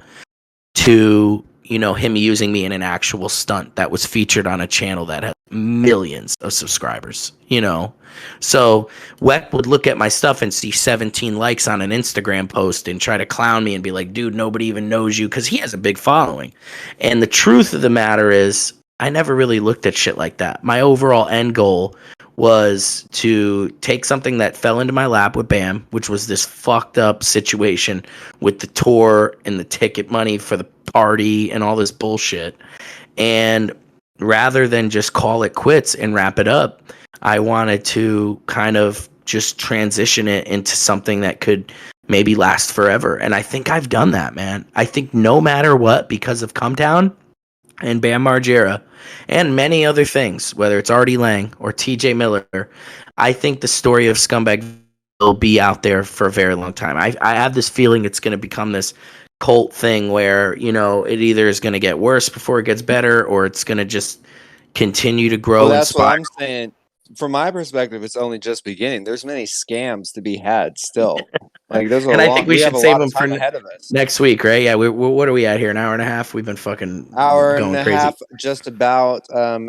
to, him using me in an actual stunt that was featured on a channel that had millions of subscribers, So Weck would look at my stuff and see 17 likes on an Instagram post and try to clown me and be like, dude, nobody even knows you, because he has a big following. And the truth of the matter is, I never really looked at shit like that. My overall end goal was to take something that fell into my lap with Bam, which was this fucked up situation with the tour and the ticket money for the party and all this bullshit. And rather than just call it quits and wrap it up, I wanted to kind of just transition it into something that could maybe last forever. And I think I've done that, man. I think no matter what, because of SCUMTOWN and Bam Margera and many other things, whether it's Artie Lang or TJ Miller, I think the story of Scumbag will be out there for a very long time. I have this feeling it's going to become this cult thing where, it either is going to get worse before it gets better, or it's going to just continue to grow. Well, that's what I'm saying. From my perspective, it's only just beginning. There's many scams to be had still. Like there's I think we should save them for ahead of us next week, right? Yeah. What are we at here? An hour and a half? We've been fucking hour going and a crazy. Half, just about.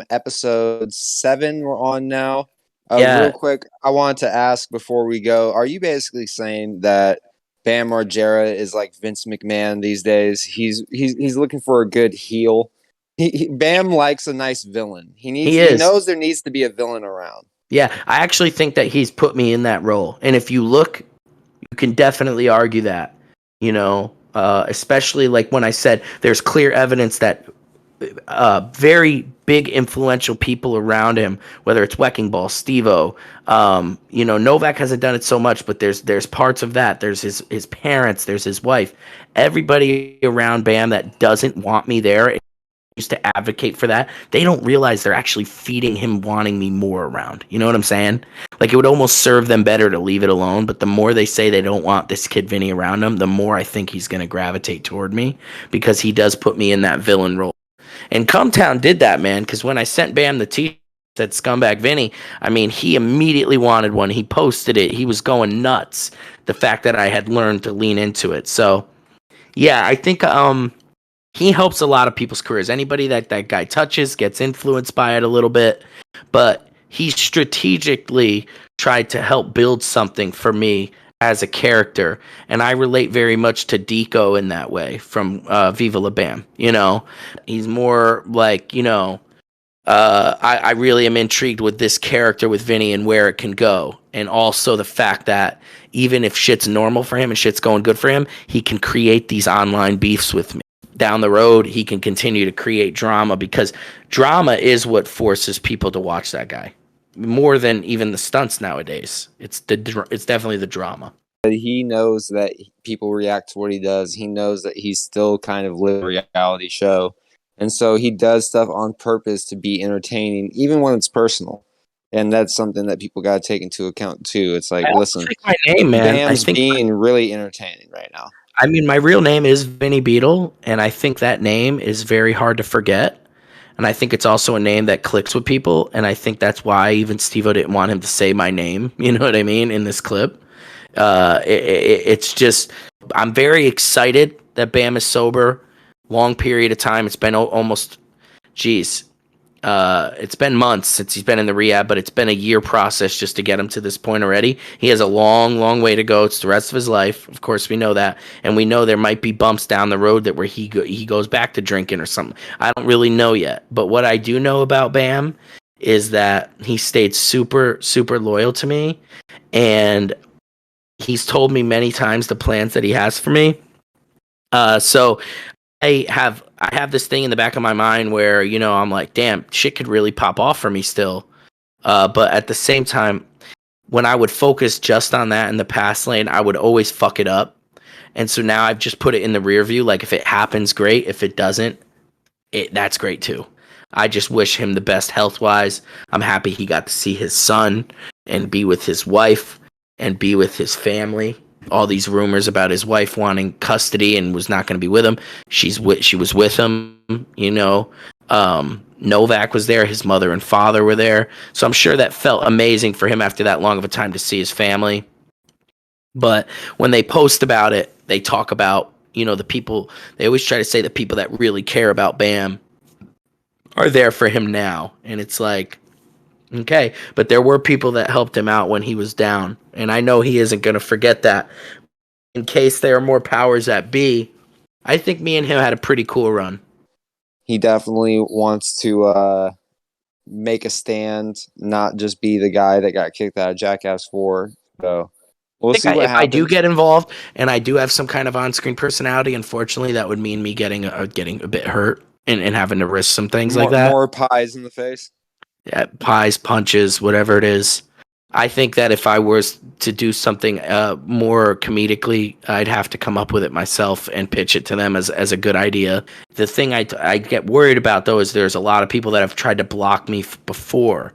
Episode 7 we're on now. Real quick, I wanted to ask before we go: are you basically saying that Bam Margera is like Vince McMahon these days? He's looking for a good heel. Bam likes a nice villain. He knows there needs to be a villain around. Yeah, I actually think that he's put me in that role. And if you look, you can definitely argue that, especially like when I said there's clear evidence that very big influential people around him, whether it's Wrecking Ball, Steve-O, Novak hasn't done it so much, but there's parts of that. There's his parents, there's his wife, everybody around Bam that doesn't want me there, used to advocate for that. They don't realize they're actually feeding him wanting me more around. You know what I'm saying? Like it would almost serve them better to leave it alone. But the more they say they don't want this kid Vinny around them, the more I think he's going to gravitate toward me, because he does put me in that villain role. And SCUMTOWN did that, man, because when I sent Bam the t-shirt that Scumbag Vinny, I mean, he immediately wanted one. He posted it. He was going nuts. The fact that I had learned to lean into it. So, yeah, I think he helps a lot of people's careers. Anybody that guy touches gets influenced by it a little bit, but he strategically tried to help build something for me as a character, and I relate very much to Deco in that way from Viva La Bam. You know, he's more like, you know, I really am intrigued with this character with Vinny and where it can go, and also the fact that even if shit's normal for him and shit's going good for him, he can create these online beefs with me. Down the road, he can continue to create drama, because drama is what forces people to watch that guy more than even the stunts nowadays. It's definitely the drama. He knows that people react to what he does. He knows that he's still kind of living a reality show. And so he does stuff on purpose to be entertaining, even when it's personal. And that's something that people got to take into account too. It's like, listen, my name, man. Bam's being really entertaining right now. I mean, my real name is Vinny Beetle, and I think that name is very hard to forget. And I think it's also a name that clicks with people, and I think that's why even Steve-O didn't want him to say my name, you know what I mean, in this clip. It's just, I'm very excited that Bam is sober. Long period of time. It's been almost, it's been months since he's been in the rehab, but it's been a year process just to get him to this point already. He has a long, long way to go. It's the rest of his life. Of course, we know that. And we know there might be bumps down the road that where he goes back to drinking or something. I don't really know yet. But what I do know about Bam is that he stayed super, super loyal to me. And he's told me many times the plans that he has for me. So I have this thing in the back of my mind where, you know, I'm like, damn, shit could really pop off for me still. But at the same time, when I would focus just on that in the pass lane, I would always fuck it up. And so now I've just put it in the rear view. Like, if it happens, great. If it doesn't, that's great too. I just wish him the best health-wise. I'm happy he got to see his son and be with his wife and be with his family. All these rumors about his wife wanting custody and was not going to be with him. She was with him, you know. Novak was there. His mother and father were there. So I'm sure that felt amazing for him after that long of a time to see his family. But when they post about it, they talk about, you know, the people. They always try to say the people that really care about Bam are there for him now. And it's like, okay, but there were people that helped him out when he was down, and I know he isn't going to forget that. In case there are more powers that be, I think me and him had a pretty cool run. He definitely wants to make a stand, not just be the guy that got kicked out of Jackass 4. So we'll see what happens. If I do get involved and I do have some kind of on-screen personality, unfortunately, that would mean me getting a bit hurt and having to risk some things like that. More pies in the face. Yeah, pies, punches, whatever it is. I think that if I was to do something more comedically, I'd have to come up with it myself and pitch it to them as a good idea. The thing I get worried about, though, is there's a lot of people that have tried to block me before.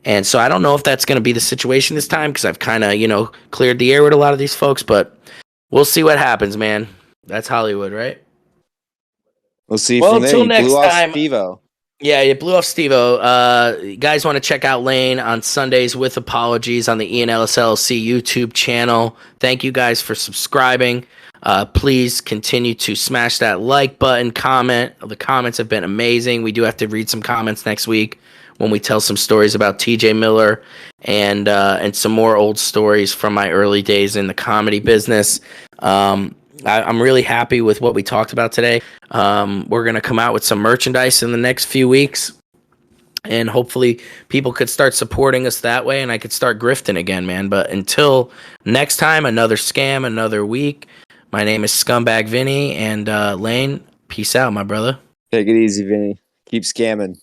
And so I don't know if that's going to be the situation this time, because I've kind of, you know, cleared the air with a lot of these folks. But we'll see what happens, man. That's Hollywood, right? We'll see. Well, from until there, next time. Steve-O. Yeah, you blew off Steve-O. You guys want to check out Lane on Sundays with Apologies on the Ian Ellis LLC YouTube channel. Thank you guys for subscribing. Please continue to smash that like button, comment. The comments have been amazing. We do have to read some comments next week when we tell some stories about TJ Miller and some more old stories from my early days in the comedy business. I'm really happy with what we talked about today. We're going to come out with some merchandise in the next few weeks, and hopefully people could start supporting us that way, and I could start grifting again, man. But until next time, another scam, another week. My name is Scumbag Vinny, and Lane, peace out, my brother. Take it easy, Vinny. Keep scamming.